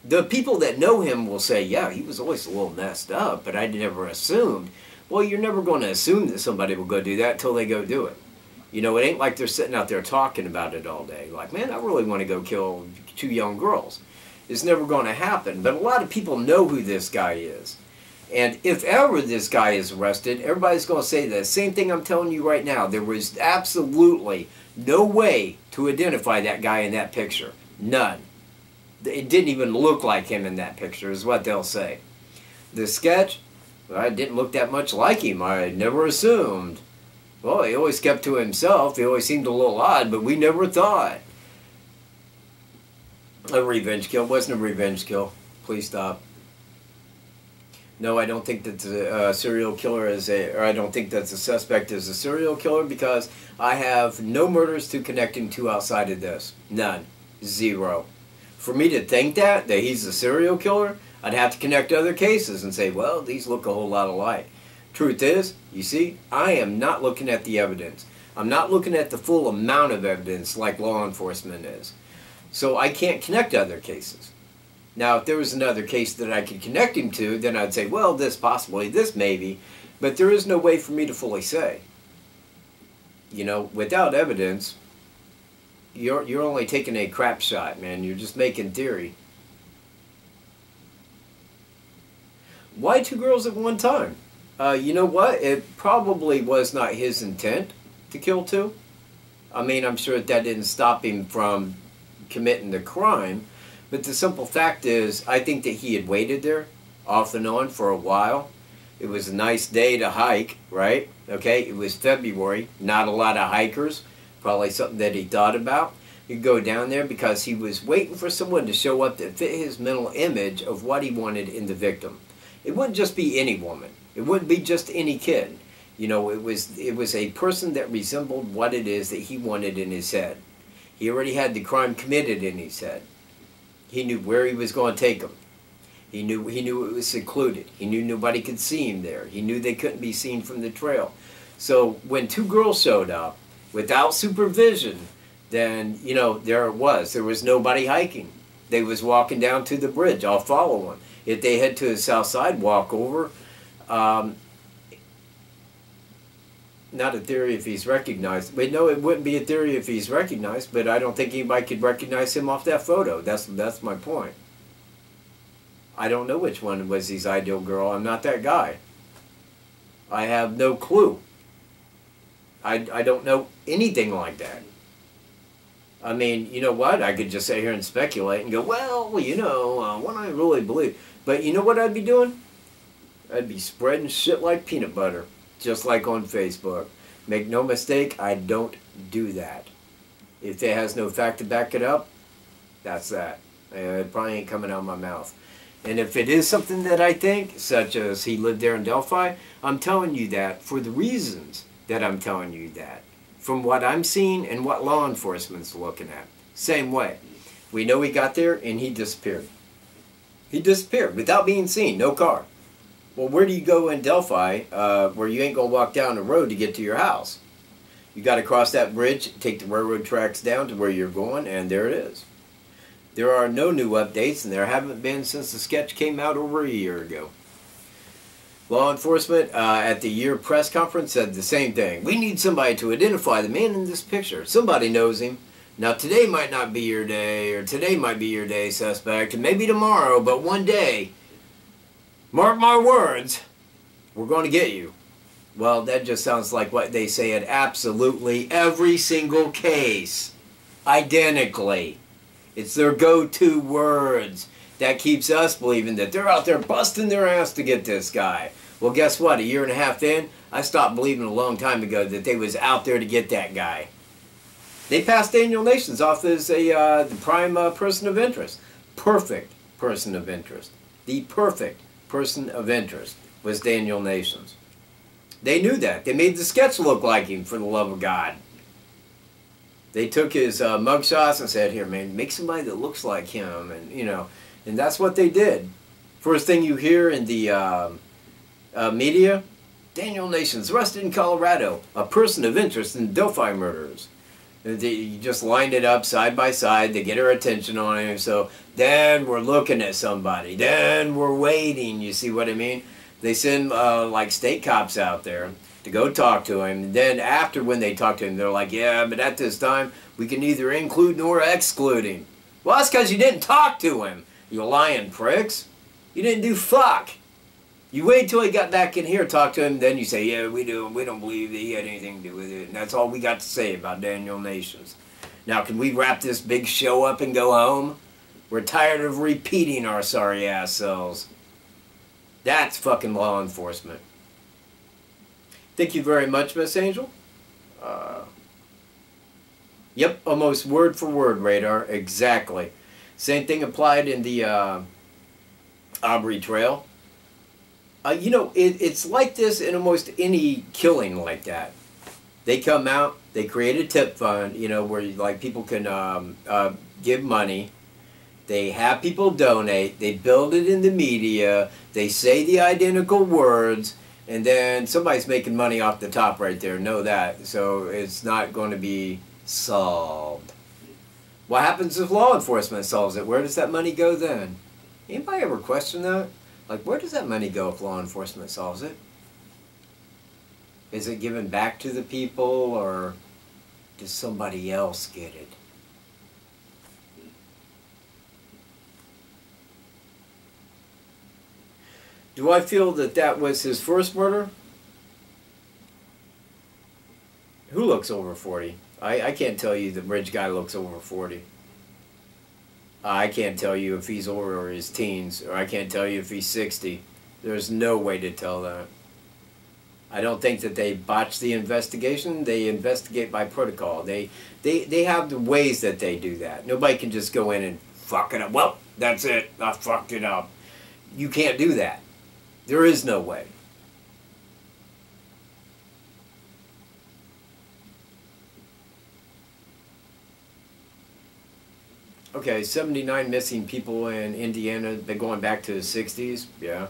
The people that know him will say, yeah, he was always a little messed up, but I never assumed. Well, you're never going to assume that somebody will go do that until they go do it. You know, it ain't like they're sitting out there talking about it all day. Like, man, I really want to go kill 2 young girls. It's never going to happen. But a lot of people know who this guy is. And if ever this guy is arrested, everybody's going to say the same thing I'm telling you right now. There was absolutely no way to identify that guy in that picture. None. It didn't even look like him in that picture, is what they'll say. The sketch, well, it didn't look that much like him. I never assumed. Well, he always kept to himself. He always seemed a little odd, but we never thought. A revenge kill. Wasn't a revenge kill. Please stop. No, I don't think that the serial killer is or I don't think that the suspect is a serial killer, because I have no murders to connect him to outside of this. None. 0. For me to think that he's a serial killer, I'd have to connect other cases and say, well, these look a whole lot alike. Truth is, you see, I am not looking at the evidence. I'm not looking at the full amount of evidence like law enforcement is. So I can't connect other cases. Now, if there was another case that I could connect him to, then I'd say, well, this possibly, this maybe, but there is no way for me to fully say. You know, without evidence, you're only taking a crap shot, man. You're just making theory. Why 2 girls at one time? You know what? It probably was not his intent to kill 2. I mean, I'm sure that didn't stop him from committing the crime. But the simple fact is, I think that he had waited there, off and on, for a while. It was a nice day to hike, right? Okay, it was February, not a lot of hikers. Probably something that he thought about. He'd go down there because he was waiting for someone to show up that fit his mental image of what he wanted in the victim. It wouldn't just be any woman. It wouldn't be just any kid. You know, it was a person that resembled what it is that he wanted in his head. He already had the crime committed in his head. He knew where he was going to take them. He knew it was secluded. He knew nobody could see him there. He knew they couldn't be seen from the trail. So when 2 girls showed up without supervision, then, you know, there it was. There was nobody hiking. They was walking down to the bridge. I'll follow them. If they head to the south side, walk over. Not a theory if he's recognized. But no, it wouldn't be a theory if he's recognized, but I don't think anybody could recognize him off that photo. That's my point. I don't know which one was his ideal girl. I'm not that guy. I have no clue. I don't know anything like that. I mean, you know what? I could just sit here and speculate and go, well, you know, what I really believe. But you know what I'd be doing? I'd be spreading shit like peanut butter, just like on Facebook. Make no mistake, I don't do that. If it has no fact to back it up, that's that. It probably ain't coming out of my mouth. And if it is something that I think, such as he lived there in Delphi, I'm telling you that for the reasons that I'm telling you that. From what I'm seeing and what law enforcement's looking at. Same way. We know he got there and he disappeared. He disappeared without being seen, no car. Well, where do you go in Delphi where you ain't going to walk down the road to get to your house? You got to cross that bridge, take the railroad tracks down to where you're going, and there it is. There are no new updates, and there haven't been since the sketch came out over a year ago. Law enforcement at the year press conference said the same thing. We need somebody to identify the man in this picture. Somebody knows him. Now today might not be your day, or today might be your day, suspect, and maybe tomorrow, but one day, mark my words, we're going to get you. Well, that just sounds like what they say at absolutely every single case. Identically. It's their go-to words. That keeps us believing that they're out there busting their ass to get this guy. Well, guess what? A year and a half in, I stopped believing a long time ago that they was out there to get that guy. They passed Daniel Nations off as the prime person of interest. Perfect person of interest. The perfect person of interest was Daniel Nations. They knew that. They made the sketch look like him, for the love of God. They took his mugshots and said, here, man, make somebody that looks like him. And, you know, and that's what they did. First thing you hear in the media, Daniel Nations arrested in Colorado, a person of interest in Delphi murders. You just lined it up side by side to get our attention on him. So then we're looking at somebody. Then we're waiting. You see what I mean? They send like state cops out there to go talk to him. And then after when they talk to him, they're like, yeah, but at this time, we can neither include nor exclude him. Well, that's because you didn't talk to him, you lying pricks. You didn't do fuck. You wait till he got back in here, talk to him, then you say, yeah, we don't believe that he had anything to do with it. And that's all we got to say about Daniel Nations. Now, can we wrap this big show up and go home? We're tired of repeating our sorry ass selves. That's fucking law enforcement. Thank you very much, Miss Angel. Yep, almost word for word, Radar. Exactly. Same thing applied in the Aubrey Trail. You know, it's like this in almost any killing like that. They come out, they create a tip fund, you know, where like people can give money. They have people donate. They build it in the media. They say the identical words. And then somebody's making money off the top right there. Know that. So it's not going to be solved. What happens if law enforcement solves it? Where does that money go then? Anybody ever question that? Like, where does that money go if law enforcement solves it? Is it given back to the people, or does somebody else get it? Do I feel that that was his first murder? Who looks over 40? I can't tell you the bridge guy looks over 40. I can't tell you if he's over his teens, or I can't tell you if he's 60. There's no way to tell that. I don't think that they botch the investigation. They investigate by protocol. They have the ways that they do that. Nobody can just go in and fuck it up. Well, that's it. I fucked it up. You can't do that. There is no way. Okay, 79 missing people in Indiana, been going back to the 60s, yeah.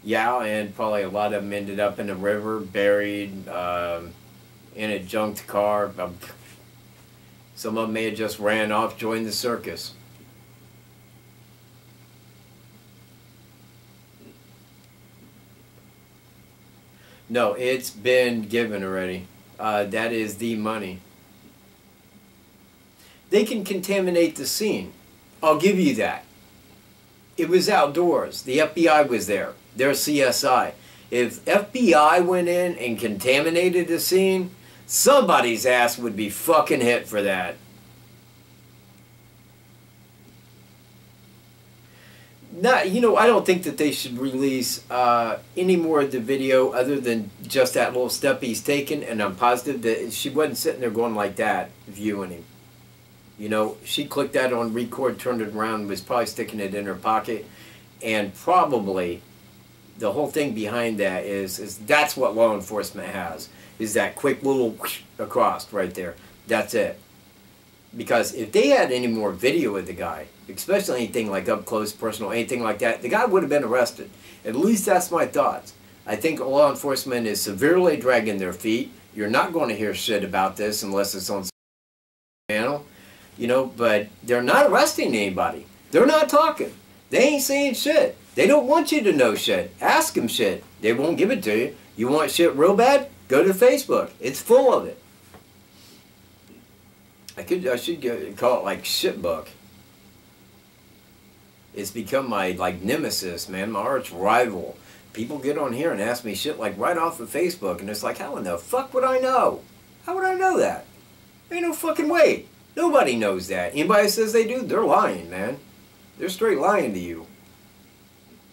Yeah, and probably a lot of them ended up in a river, buried, in a junked car. Some of them may have just ran off, joined the circus. No, it's been given already. That is the money. They can contaminate the scene. I'll give you that. It was outdoors. The FBI was there. They're CSI. If FBI went in and contaminated the scene, somebody's ass would be fucking hit for that. Not, you know, I don't think that they should release any more of the video other than just that little step he's taken, and I'm positive that she wasn't sitting there going like that, viewing him. You know, she clicked that on record, turned it around, and was probably sticking it in her pocket, and probably the whole thing behind that is that's what law enforcement has, is that quick little whoosh across right there. That's it. Because if they had any more video of the guy, especially anything like up close, personal, anything like that, the guy would have been arrested. At least that's my thoughts. I think law enforcement is severely dragging their feet. You're not going to hear shit about this unless it's on channel. You know, but they're not arresting anybody. They're not talking. They ain't saying shit. They don't want you to know shit. Ask them shit. They won't give it to you. You want shit real bad? Go to Facebook. It's full of it. I should call it like shitbook. It's become my like nemesis, man, my arch rival. People get on here and ask me shit like right off of Facebook, and it's like, how in the fuck would I know? How would I know that? Ain't no fucking way. Nobody knows that. Anybody says they do, they're lying, man. They're straight lying to you.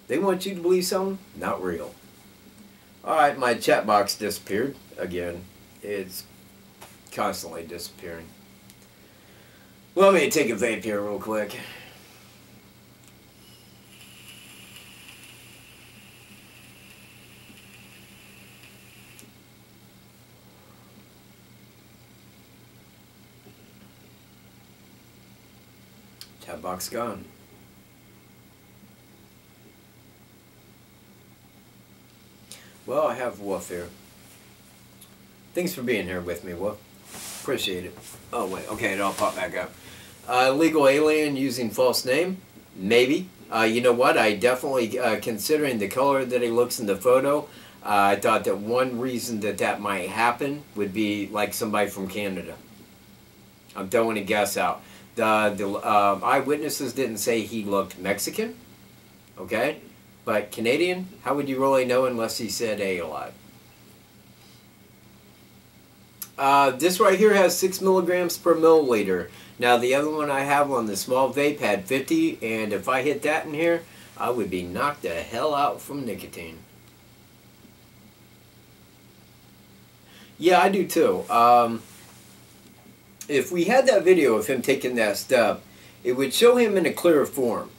They want you to believe something, not real. Alright, my chat box disappeared again. It's constantly disappearing. Well, let me take a vape here real quick. Chat box gone. Well, I have Wolf here. Thanks for being here with me, Wolf. Appreciate it. Oh, wait. Okay, it'll pop back up. Legal alien using false name? Maybe. You know what? I definitely, considering the color that he looks in the photo, I thought that one reason that that might happen would be like somebody from Canada. I'm throwing a guess out. The eyewitnesses didn't say he looked Mexican. Okay? But Canadian, how would you really know unless he said a lot? This right here has 6 milligrams per milliliter. Now the other one I have on the small vape had 50, and if I hit that in here, I would be knocked the hell out from nicotine. Yeah, I do too. If we had that video of him taking that step, it would show him in a clearer form.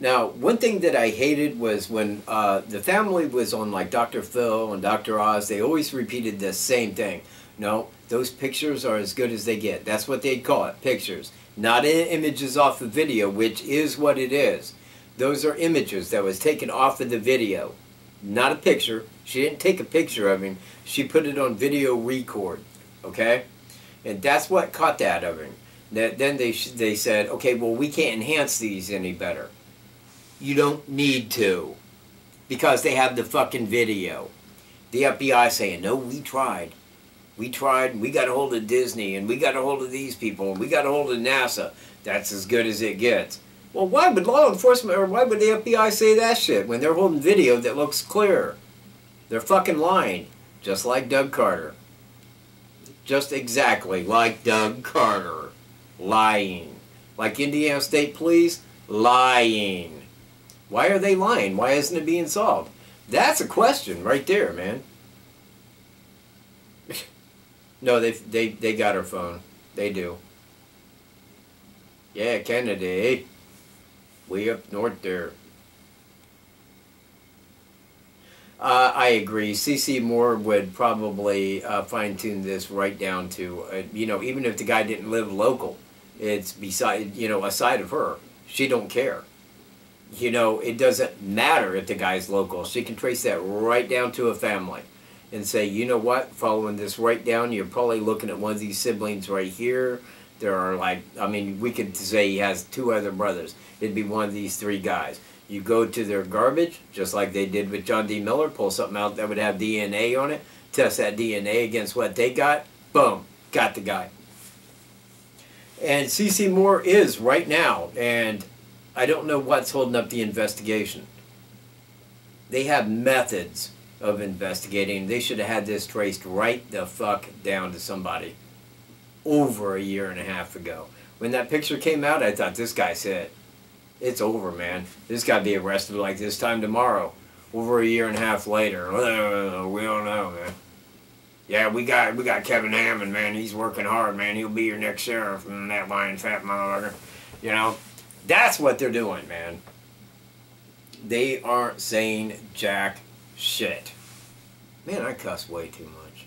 Now, one thing that I hated was when the family was on like Dr. Phil and Dr. Oz, they always repeated the same thing. No, those pictures are as good as they get. That's what they'd call it, pictures. Not images off the video, which is what it is. Those are images that was taken off of the video. Not a picture. She didn't take a picture of him. She put it on video record. Okay? And that's what caught that of him. Then they said, okay, well, we can't enhance these any better. You don't need to. Because they have the fucking video. The FBI saying, no, we tried. We tried, and we got a hold of Disney, and we got a hold of these people, and we got a hold of NASA. That's as good as it gets. Well, why would law enforcement, or why would the FBI say that shit when they're holding video that looks clear? They're fucking lying. Just like Doug Carter. Just exactly like Doug Carter. Lying. Like Indiana State Police? Lying. Why are they lying? Why isn't it being solved? That's a question right there, man. No, they got her phone. They do. Yeah, Kennedy. Way up north there. I agree. C.C. Moore would probably fine-tune this right down to, you know, even if the guy didn't live local, it's beside, you know, aside of her. She don't care. You know, it doesn't matter if the guy's local. She can trace that right down to a family and say, you know what, following this right down, you're probably looking at one of these siblings right here. There are like, I mean, we could say he has 2 other brothers. It'd be one of these 3 guys. You go to their garbage, just like they did with John D. Miller, pull something out that would have DNA on it, test that DNA against what they got, boom, got the guy. And C.C. Moore is right now, and I don't know what's holding up the investigation. They have methods of investigating. They should have had this traced right the fuck down to somebody over a year and a half ago. When that picture came out, I thought, this guy's it. It's over, man. This guy be arrested like this time tomorrow. Over a year and a half later. We don't know, man. Yeah, we got Kevin Hammond, man. He's working hard, man. He'll be your next sheriff. That lying fat motherfucker. You know? That's what they're doing, man. They aren't saying jack shit. Man, I cuss way too much.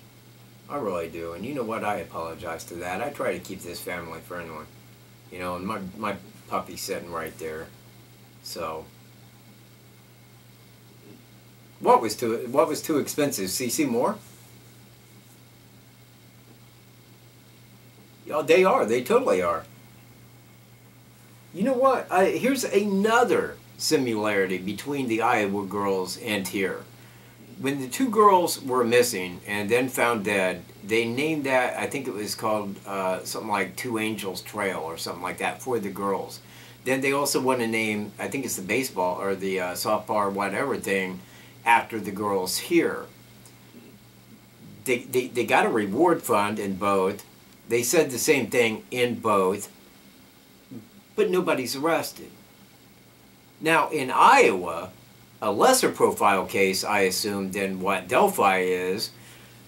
I really do. And you know what? I apologize to that. I try to keep this family friendly. You know, and my puppy's sitting right there. So, what was too expensive? C.C. Moore? Oh, they are. They totally are. You know what? Here's another similarity between the Iowa girls and here. When the two girls were missing and then found dead, they named that, I think it was called something like Two Angels Trail or something like that for the girls. Then they also want to name, I think it's the baseball or the softball or whatever thing, after the girls here. They got a reward fund in both. They said the same thing in both, but nobody's arrested. Now in Iowa, a lesser profile case, I assume, than what Delphi is,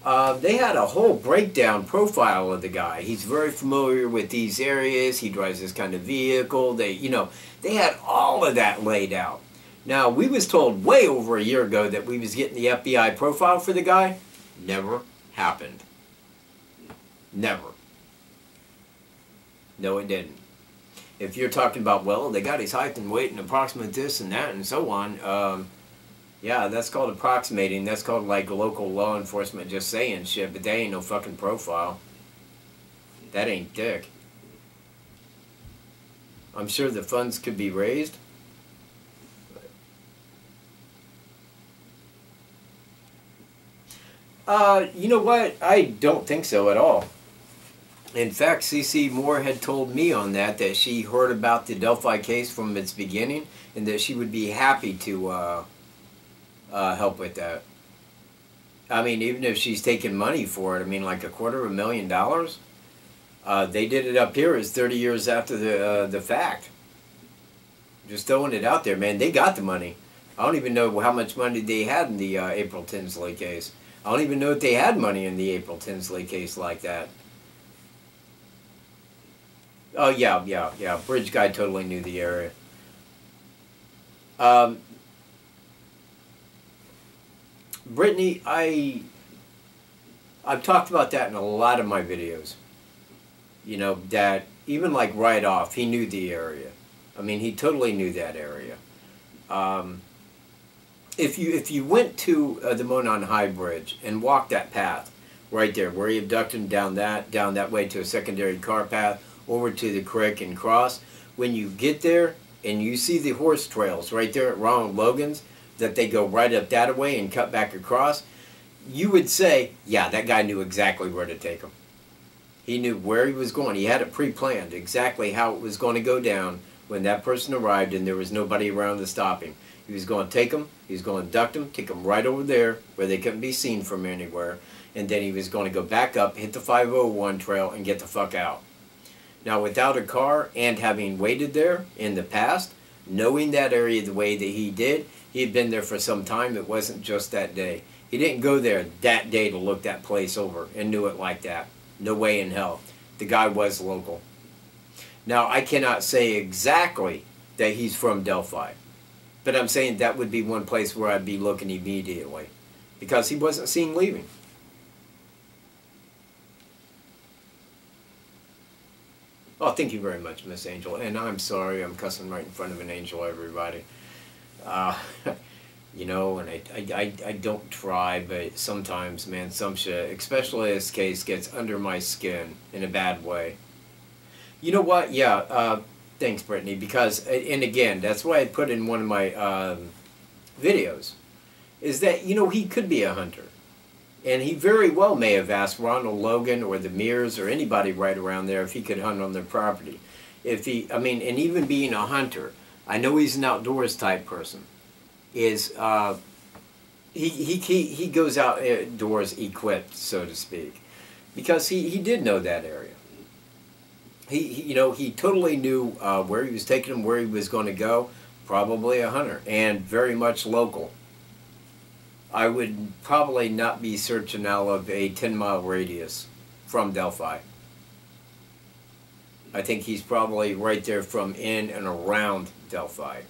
they had a whole breakdown profile of the guy. He's very familiar with these areas. He drives this kind of vehicle. They had all of that laid out. Now, we was told way over a year ago that we was getting the FBI profile for the guy. Never happened. Never. No, it didn't. If you're talking about, well, they got his height and weight and approximate this and that and so on, yeah, that's called approximating. That's called like local law enforcement just saying shit, but that ain't no fucking profile. That ain't dick. I'm sure the funds could be raised. You know what? I don't think so at all. In fact, C.C. Moore had told me on that she heard about the Delphi case from its beginning and that she would be happy to help with that. I mean, even if she's taking money for it, I mean, like $250,000. They did it up here as 30 years after the fact. Just throwing it out there, man. They got the money. I don't even know how much money they had in the April Tinsley case. I don't even know if they had money in the April Tinsley case like that. Oh, yeah. Bridge guy totally knew the area. Brittany, I've talked about that in a lot of my videos. You know, that even like right off, he knew the area. I mean, he totally knew that area. If you went to the Monon High Bridge and walked that path right there, where he abducted him down that way to a secondary car path, over to the creek and cross, when you get there and you see the horse trails right there at Ronald Logan's, that they go right up that way and cut back across, you would say, yeah, that guy knew exactly where to take him. He knew where he was going. He had it pre-planned, exactly how it was going to go down when that person arrived and there was nobody around to stop him. He was going to take him, he was going to abduct him, take him right over there where they couldn't be seen from anywhere, and then he was going to go back up, hit the 501 trail, and get the fuck out. Now, without a car and having waited there in the past, knowing that area the way that he did, he had been there for some time. It wasn't just that day. He didn't go there that day to look that place over and knew it like that. No way in hell. The guy was local. Now, I cannot say exactly that he's from Delphi, but I'm saying that would be one place where I'd be looking immediately because he wasn't seen leaving. Oh, thank you very much, Miss Angel. And I'm sorry, I'm cussing right in front of an angel, everybody. You know, and I don't try, but sometimes, man, some shit, especially this case, gets under my skin in a bad way. You know what? Yeah, Thanks, Brittany. Because, and again, that's why I put in one of my videos, is that, you know, he could be a hunter. And he very well may have asked Ronald Logan or the Mears or anybody right around there if he could hunt on their property. If he, I mean, and even being a hunter, I know he's an outdoors type person. Is he goes outdoors equipped, so to speak, because he did know that area. You know, he totally knew where he was taking him, where he was going to go. Probably a hunter and very much local. I would probably not be searching out of a 10-mile radius from Delphi. I think he's probably right there from in and around Delphi.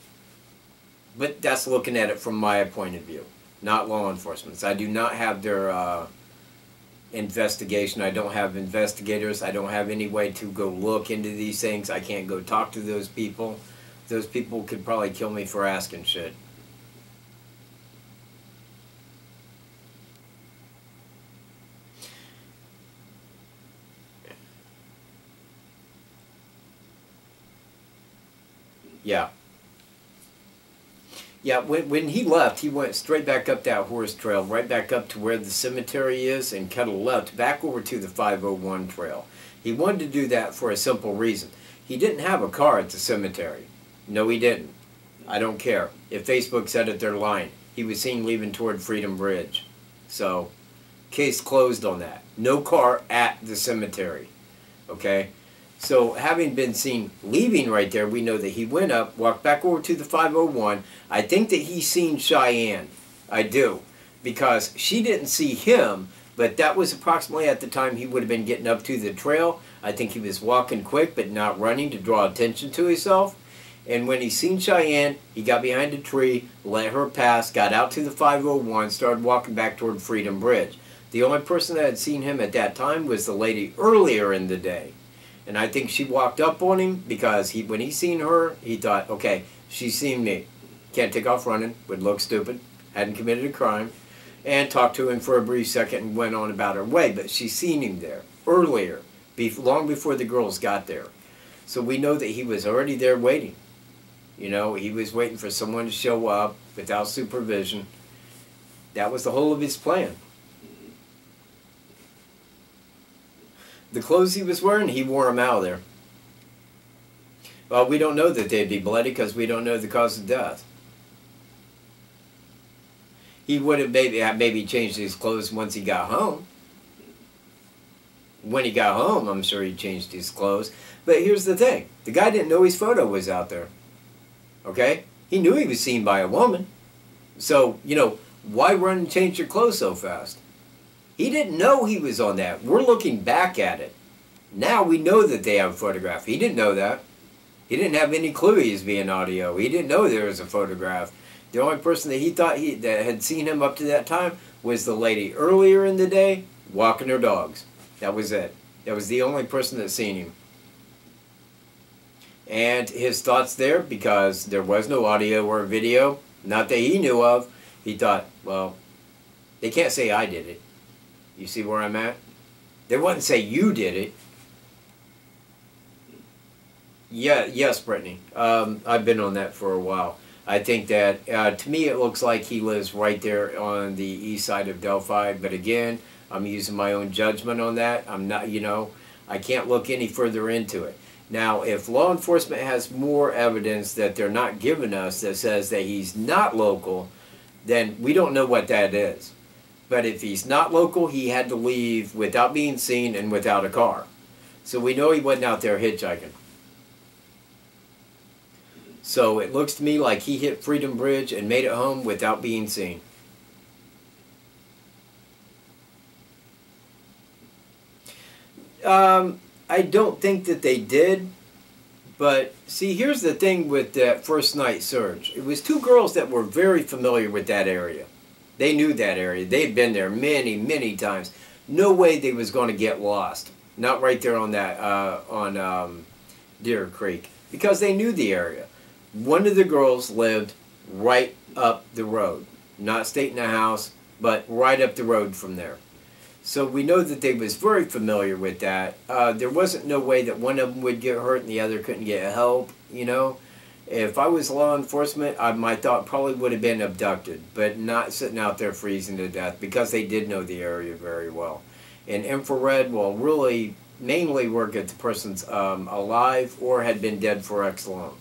But that's looking at it from my point of view, not law enforcement's. I do not have their investigation. I don't have investigators. I don't have any way to go look into these things. I can't go talk to those people. Those people could probably kill me for asking shit. Yeah. Yeah, when he left, he went straight back up that horse trail, right back up to where the cemetery is, and cut a left back over to the 501 trail. He wanted to do that for a simple reason. He didn't have a car at the cemetery. No, he didn't. I don't care. If Facebook said it, they're lying. He was seen leaving toward Freedom Bridge. So, case closed on that. No car at the cemetery. Okay? So, having been seen leaving right there, we know that he went up, walked back over to the 501. I think that he's seen Cheyenne. I do. Because she didn't see him, but that was approximately at the time he would have been getting up to the trail. I think he was walking quick, but not running to draw attention to himself. And when he seen Cheyenne, he got behind a tree, let her pass, got out to the 501, started walking back toward Freedom Bridge. The only person that had seen him at that time was the lady earlier in the day. And I think she walked up on him because when he seen her, he thought, okay, she's seen me. Can't take off running, would look stupid, hadn't committed a crime, and talked to him for a brief second and went on about her way. But she seen him there earlier, long before the girls got there. So we know that he was already there waiting. You know, he was waiting for someone to show up without supervision. That was the whole of his plan. The clothes he was wearing, he wore them out of there. Well, we don't know that they'd be bloody because we don't know the cause of death. He would have maybe changed his clothes once he got home. When he got home, I'm sure he changed his clothes. But here's the thing. The guy didn't know his photo was out there. Okay? He knew he was seen by a woman. So, you know, why run and change your clothes so fast? He didn't know he was on that. We're looking back at it. Now we know that they have a photograph. He didn't know that. He didn't have any clue he was being audio. He didn't know there was a photograph. The only person that he thought that had seen him up to that time was the lady earlier in the day walking her dogs. That was it. That was the only person that seen him. And his thoughts there, because there was no audio or video, not that he knew of, he thought, well, they can't say I did it. You see where I'm at? They wouldn't say you did it. Yeah, yes, Brittany. I've been on that for a while. I think that, to me, it looks like he lives right there on the east side of Delphi. But again, I'm using my own judgment on that. I'm not, you know, I can't look any further into it. Now, if law enforcement has more evidence that they're not giving us that says that he's not local, then we don't know what that is. But if he's not local, he had to leave without being seen and without a car. So we know he wasn't out there hitchhiking. So it looks to me like he hit Freedom Bridge and made it home without being seen. I don't think that they did. But see, here's the thing with that first night search. It was two girls that were very familiar with that area. They knew that area. They'd been there many, many times. No way they was going to get lost. Not right there on that Deer Creek, because they knew the area. One of the girls lived right up the road, not staying in a house, but right up the road from there. So we know that they was very familiar with that. There wasn't no way that one of them would get hurt and the other couldn't get help, you know. If I was law enforcement, my thought probably would have been abducted, but not sitting out there freezing to death, because they did know the area very well. And infrared will really mainly work if the person's alive or had been dead for X long.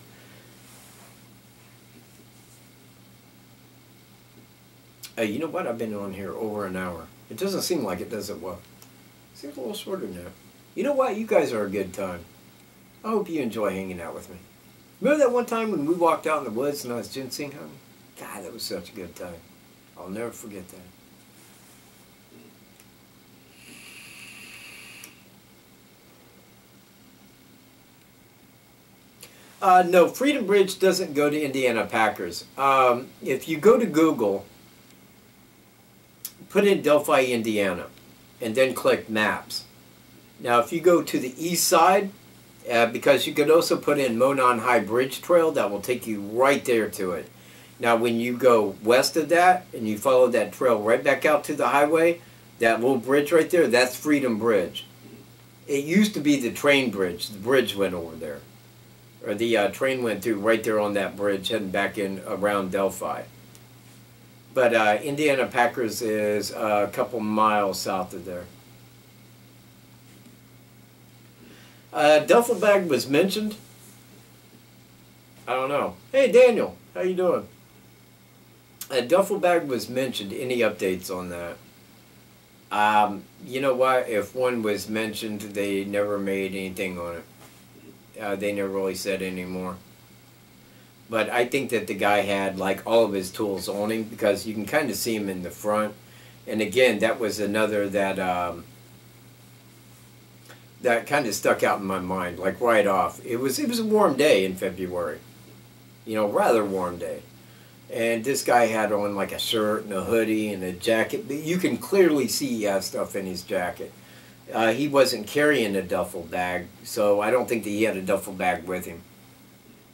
You know what? I've been on here over an hour. It doesn't seem like it, does it? Well, it seems a little shorter now. You know what? You guys are a good time. I hope you enjoy hanging out with me. Remember that one time when we walked out in the woods and I was ginseng hunting? God, that was such a good time. I'll never forget that. No, Freedom Bridge doesn't go to Indiana Packers. If you go to Google, put in Delphi, Indiana, and then click Maps. Now, if you go to the east side, because you could also put in Monon High Bridge Trail, that will take you right there to it. Now, when you go west of that, and you follow that trail right back out to the highway, that little bridge right there, that's Freedom Bridge. It used to be the train bridge. The bridge went over there. Or the train went through right there on that bridge, heading back in around Delphi. But Indiana Packers is a couple miles south of there. Duffel bag was mentioned. I don't know. Hey, Daniel, how you doing? A duffel bag was mentioned. Any updates on that? You know what? If one was mentioned, they never made anything on it. They never really said any more. But I think that the guy had like all of his tools on him, because you can kind of see him in the front. And again, that was another that that kind of stuck out in my mind, like right off. It was a warm day in February, you know, rather warm day. And this guy had on like a shirt and a hoodie and a jacket. You can clearly see he has stuff in his jacket. He wasn't carrying a duffel bag, so I don't think that he had a duffel bag with him.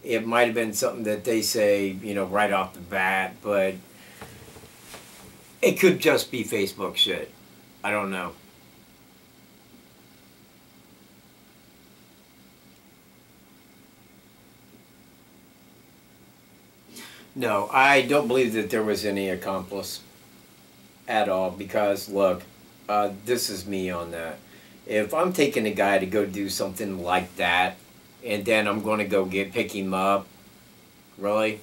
It might have been something that they say, you know, right off the bat, but it could just be Facebook shit. I don't know. No, I don't believe that there was any accomplice at all, because, look, this is me on that. If I'm taking a guy to go do something like that, and then I'm going to go pick him up, really?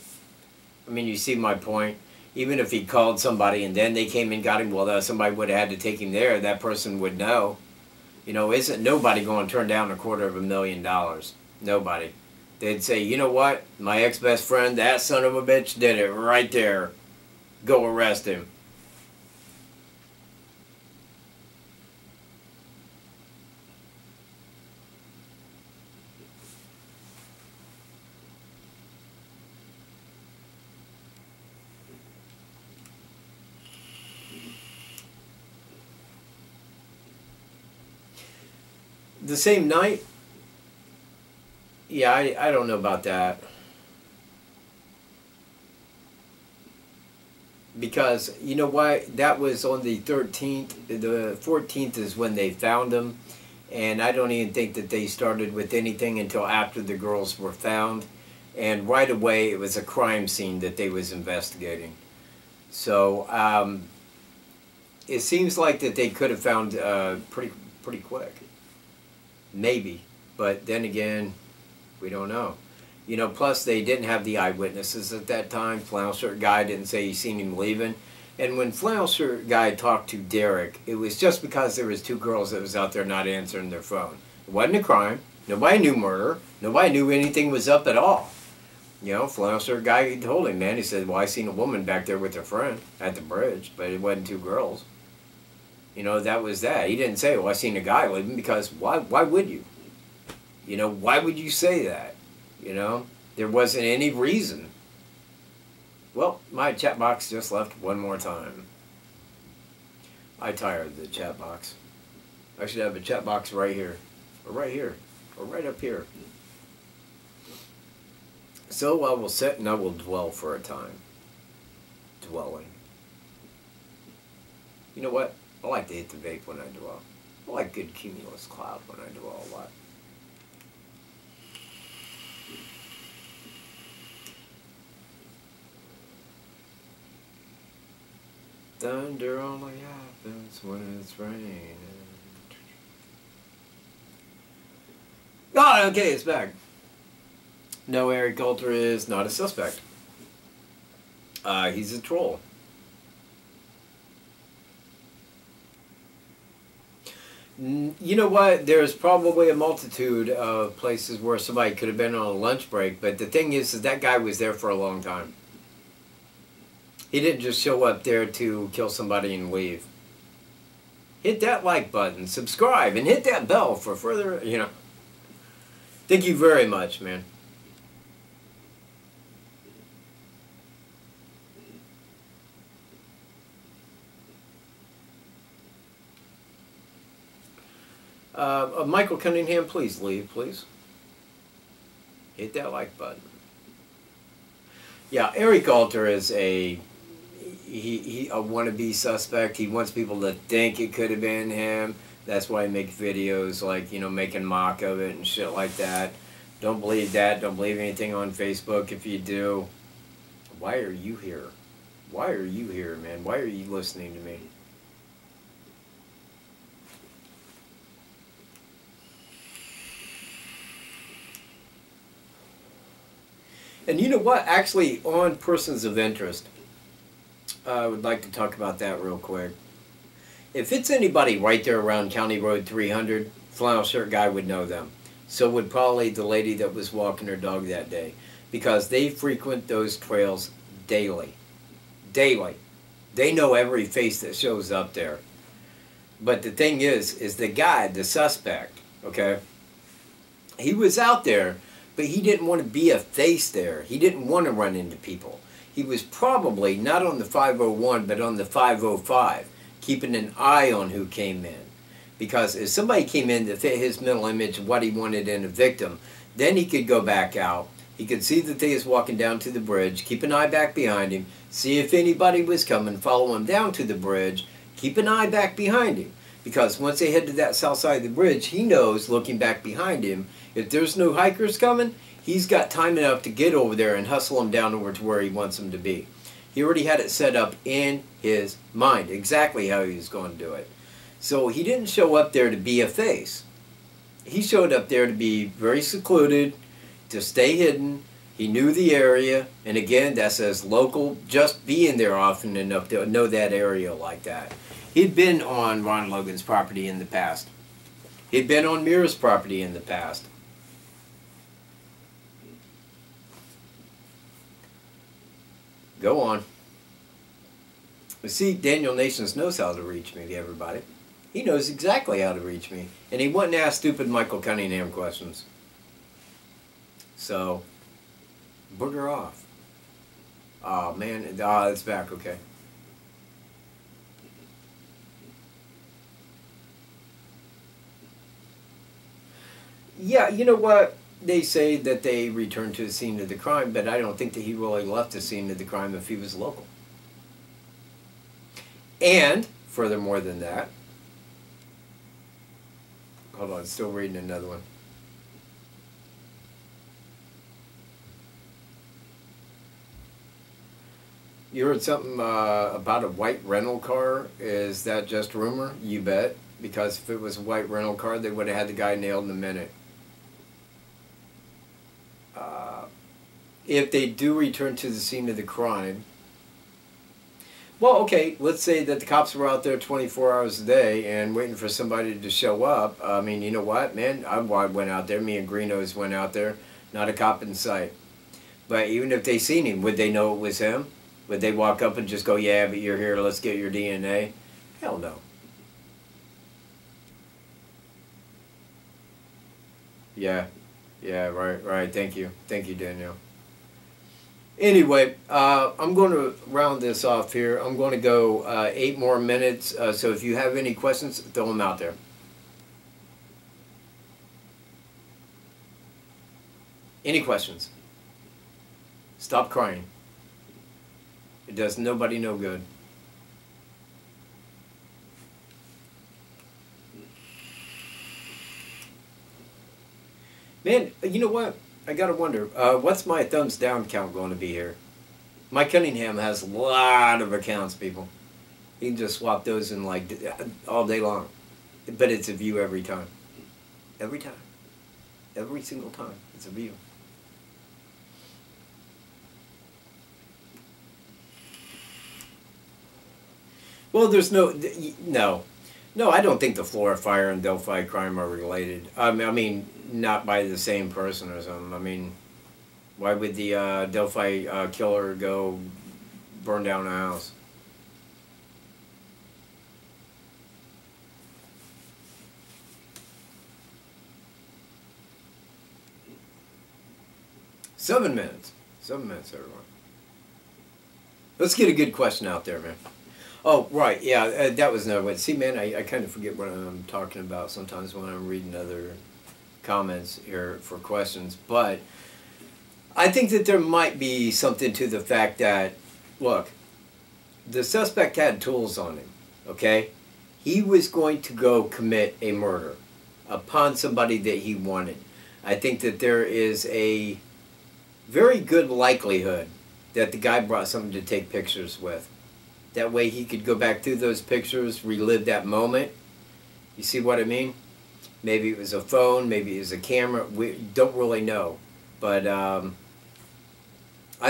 I mean, you see my point? Even if he called somebody and then they came and got him, well, somebody would have had to take him there. That person would know. You know, isn't nobody going to turn down $250,000? Nobody. They'd say, you know what? My ex-best friend, that son of a bitch, did it right there. Go arrest him. The same night? Yeah, I don't know about that. Because, you know what? That was on the 13th. The 14th is when they found him. And I don't even think that they started with anything until after the girls were found. And right away, it was a crime scene that they was investigating. So, it seems like that they could have found pretty quick. Maybe. But then again, we don't know. You know, plus they didn't have the eyewitnesses at that time. Flannel shirt guy didn't say he seen him leaving. And when flannel shirt guy talked to Derek, it was just because there was two girls that was out there not answering their phone. It wasn't a crime. Nobody knew murder. Nobody knew anything was up at all. You know, flannel shirt guy, he told him, man, he said, well, I seen a woman back there with her friend at the bridge, but it wasn't two girls. You know, that was that. He didn't say, well, I seen a guy leaving, because why would you? You know, why would you say that? You know, there wasn't any reason. Well, my chat box just left one more time. I tired of the chat box. I should have a chat box right here, or right up here. So I will sit and I will dwell for a time. Dwelling. You know what? I like to hit the vape when I dwell. I like good cumulus cloud when I dwell a lot. Thunder only happens when it's raining. Oh, okay, it's back. No, Eric Coulter is not a suspect. He's a troll. You know what? There's probably a multitude of places where somebody could have been on a lunch break, but the thing is that guy was there for a long time. He didn't just show up there to kill somebody and leave. Hit that like button, subscribe, and hit that bell for further, Thank you very much, man. Michael Cunningham, please leave, please. Hit that like button. Yeah, Eric Alter is a wannabe suspect. He wants people to think it could have been him. That's why he makes videos like, making mock of it and shit like that. Don't believe that. Don't believe anything on Facebook. If you do, why are you here? Why are you here, man? Why are you listening to me? And you know what? Actually, on persons of interest, I would like to talk about that real quick. If it's anybody right there around County Road 300, flannel shirt guy would know them. So would probably the lady that was walking her dog that day. Because they frequent those trails daily. Daily. They know every face that shows up there. But the thing is the guy, the suspect, okay, he was out there, but he didn't want to be a face there. He didn't want to run into people. He was probably not on the 501, but on the 505, keeping an eye on who came in. Because if somebody came in that fit his mental image of what he wanted in a victim, then he could go back out. He could see that they was walking down to the bridge, keep an eye back behind him, see if anybody was coming, follow him down to the bridge, keep an eye back behind him. Because once they head to that south side of the bridge, he knows, looking back behind him, if there's no hikers coming, he's got time enough to get over there and hustle them down over to where he wants them to be. He already had it set up in his mind, exactly how he was going to do it. So he didn't show up there to be a face. He showed up there to be very secluded, to stay hidden. He knew the area, and again, that's as local, just being there often enough to know that area like that. He'd been on Ron Logan's property in the past. He'd been on Mira's property in the past. Go on. See, Daniel Nations knows how to reach me, everybody. He knows exactly how to reach me. And he wouldn't ask stupid Michael Cunningham questions. So, booger off. Oh, man. It's back. Okay. Yeah, you know what? They say that they returned to the scene of the crime, but I don't think that he really left the scene of the crime if he was local. And, furthermore than that, hold on, still reading another one. You heard something about a white rental car? Is that just rumor? You bet. Because if it was a white rental car, they would have had the guy nailed in a minute. If they do return to the scene of the crime, well, okay, let's say that the cops were out there 24 hours a day and waiting for somebody to show up. I mean, you know what, man? I went out there. Me and Greenos went out there. Not a cop in sight. But even if they seen him, would they know it was him? Would they walk up and just go, yeah, but you're here, let's get your DNA? Hell no. Yeah. Yeah, right. Thank you, Danielle. Anyway, I'm going to round this off here. I'm going to go 8 more minutes. So if you have any questions, throw them out there. Any questions? Stop crying. It does nobody no good. Man, you know what? I gotta wonder, what's my thumbs down count going to be here? Mike Cunningham has a lot of accounts, people. You can just swap those in like all day long. But it's a view every time. Every time. Every single time. It's a view. Well, there's no. No, I don't think the Flora fire and Delphi crime are related. I mean, not by the same person or something. I mean, why would the Delphi killer go burn down a house? Seven minutes. 7 minutes, everyone. Let's get a good question out there, man. Oh, right, yeah, that was another one. See, man, I kind of forget what I'm talking about sometimes when I'm reading other comments here for questions. But I think that there might be something to the fact that, look, the suspect had tools on him, okay? He was going to go commit a murder upon somebody that he wanted. I think that there is a very good likelihood that the guy brought something to take pictures with. That way he could go back through those pictures, relive that moment. You see what I mean? Maybe it was a phone, maybe it was a camera. We don't really know. But I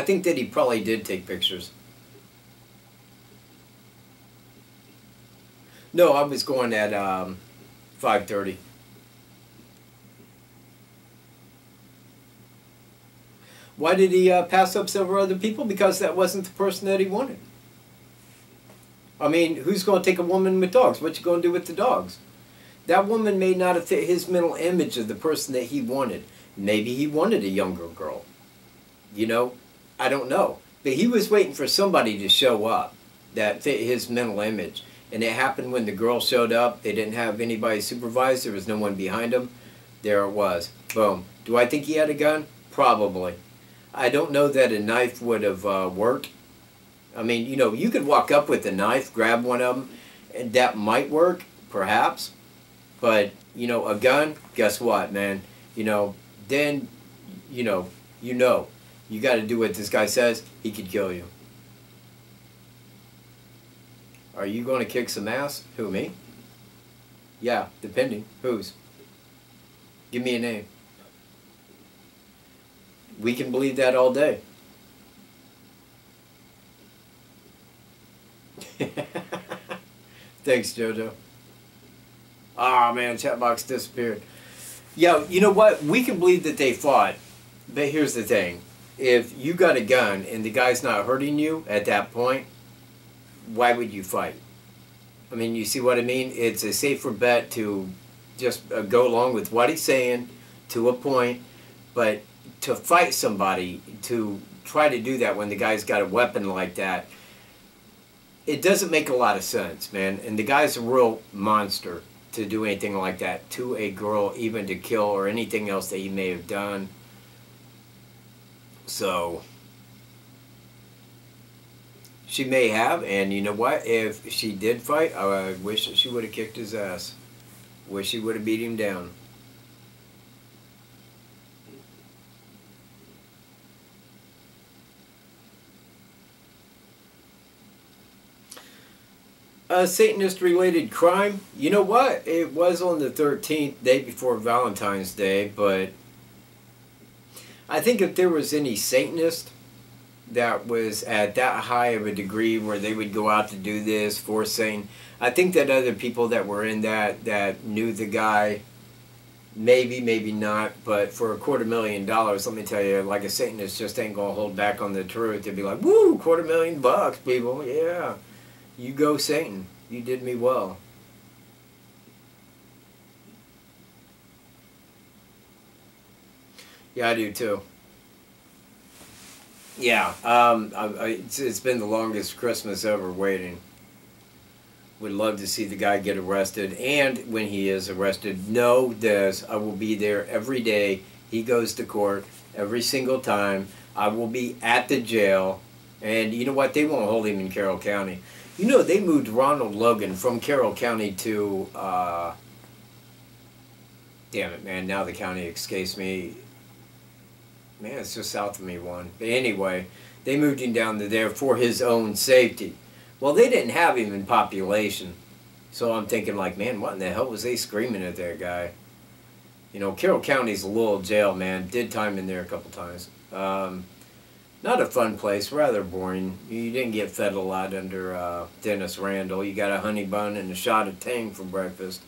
think that he probably did take pictures. No, I was going at 5:30. Why did he pass up several other people? Because that wasn't the person that he wanted. I mean, who's going to take a woman with dogs? What you going to do with the dogs? That woman may not have fit his mental image of the person that he wanted. Maybe he wanted a younger girl. You know, I don't know. But he was waiting for somebody to show up that fit his mental image. And it happened when the girl showed up. They didn't have anybody supervised. There was no one behind him. There it was. Boom. Do I think he had a gun? Probably. I don't know that a knife would have worked. I mean, you know, you could walk up with a knife, grab one of them, and that might work, perhaps. But, you know, a gun, guess what, man? You know, then, you got to do what this guy says. He could kill you. Are you going to kick some ass? Who, me? Yeah, depending. Whose? Give me a name. We can believe that all day. Thanks, JoJo. Ah, man, chat box disappeared. Yeah, you know what? We can believe that they fought, but here's the thing. If you got a gun and the guy's not hurting you at that point, why would you fight? I mean, you see what I mean? It's a safer bet to just go along with what he's saying to a point, but to fight somebody, to try to do that when the guy's got a weapon like that, it doesn't make a lot of sense, man. And the guy's a real monster to do anything like that to a girl, even to kill or anything else that he may have done. So she may have, and you know what? If she did fight, I wish that she would have kicked his ass. Wish she would have beat him down. Satanist-related crime. You know what? It was on the 13th, day before Valentine's Day, but I think if there was any Satanist that was at that high of a degree where they would go out to do this for Satan, I think that other people that were in that knew the guy, maybe, maybe not, but for $250,000, let me tell you, like a Satanist just ain't going to hold back on the truth. They'd be like, woo, $250,000, people, yeah. You go, Satan. You did me well. Yeah, I do too. Yeah, it's been the longest Christmas ever waiting. Would love to see the guy get arrested, and when he is arrested, know this, I will be there every day. He goes to court every single time. I will be at the jail, and you know what? They won't hold him in Carroll County. You know, they moved Ronald Logan from Carroll County to Damn it, man. Now the county escapes me. Man, it's just south of me one. But anyway, they moved him down to there for his own safety. Well, they didn't have him in population. So I'm thinking like, man, what in the hell was they screaming at that guy? You know, Carroll County's a little jail, man. Did time in there a couple times. Not a fun place, rather boring. You didn't get fed a lot under Dennis Randall. You got a honey bun and a shot of Tang for breakfast.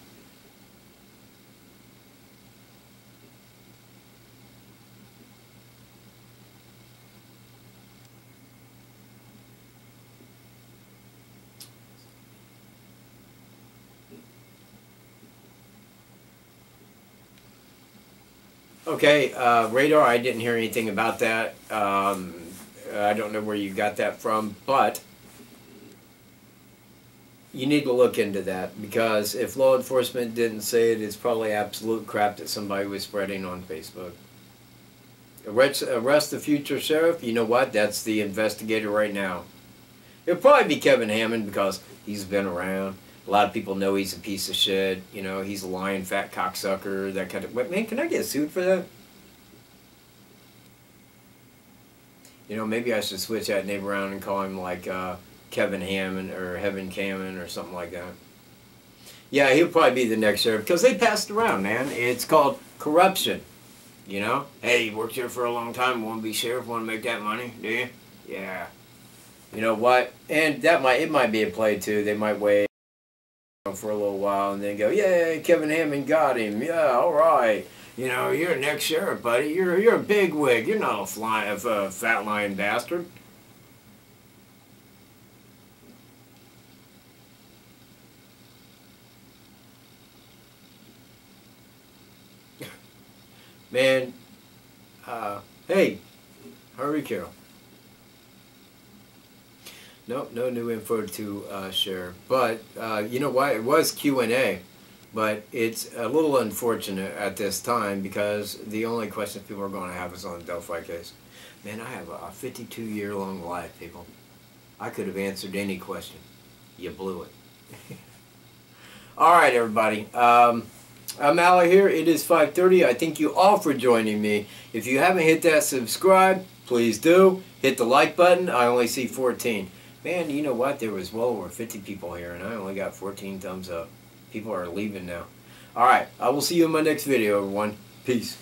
Okay, radar, I didn't hear anything about that. I don't know where you got that from, but you need to look into that, because if law enforcement didn't say it, it's probably absolute crap that somebody was spreading on Facebook. Arrest the future sheriff, you know what? That's the investigator right now. It'll probably be Kevin Hammond, because he's been around. A lot of people know he's a piece of shit. You know, he's a lying fat cocksucker, that kind of... But man, can I get sued for that? You know, maybe I should switch that name around and call him like Kevin Hammond or Heaven Cammon or something like that. Yeah, he'll probably be the next sheriff, because they passed around, man. It's called corruption. You know? Hey, you worked here for a long time, want to be sheriff, want to make that money, do you? Yeah. You know what? And it might be a play too. They might wait for a little while and then go, yeah, Kevin Hammond got him. Yeah, all right. You know, you're the next sheriff, buddy. You're a big wig. You're not a fat lying bastard. Man, hey, hurry, Carol. Nope, no new info to share. But you know what? It was Q&A, but it's a little unfortunate at this time, because the only questions people are going to have is on the Delphi case. Man, I have a 52-year-long life, people. I could have answered any question. You blew it. All right, everybody. I'm out of here. It is 5:30. I thank you all for joining me. If you haven't hit that subscribe, please do. Hit the like button. I only see 14. Man, you know what? There was well over 50 people here, and I only got 14 thumbs up. People are leaving now. All right. I will see you in my next video, everyone. Peace.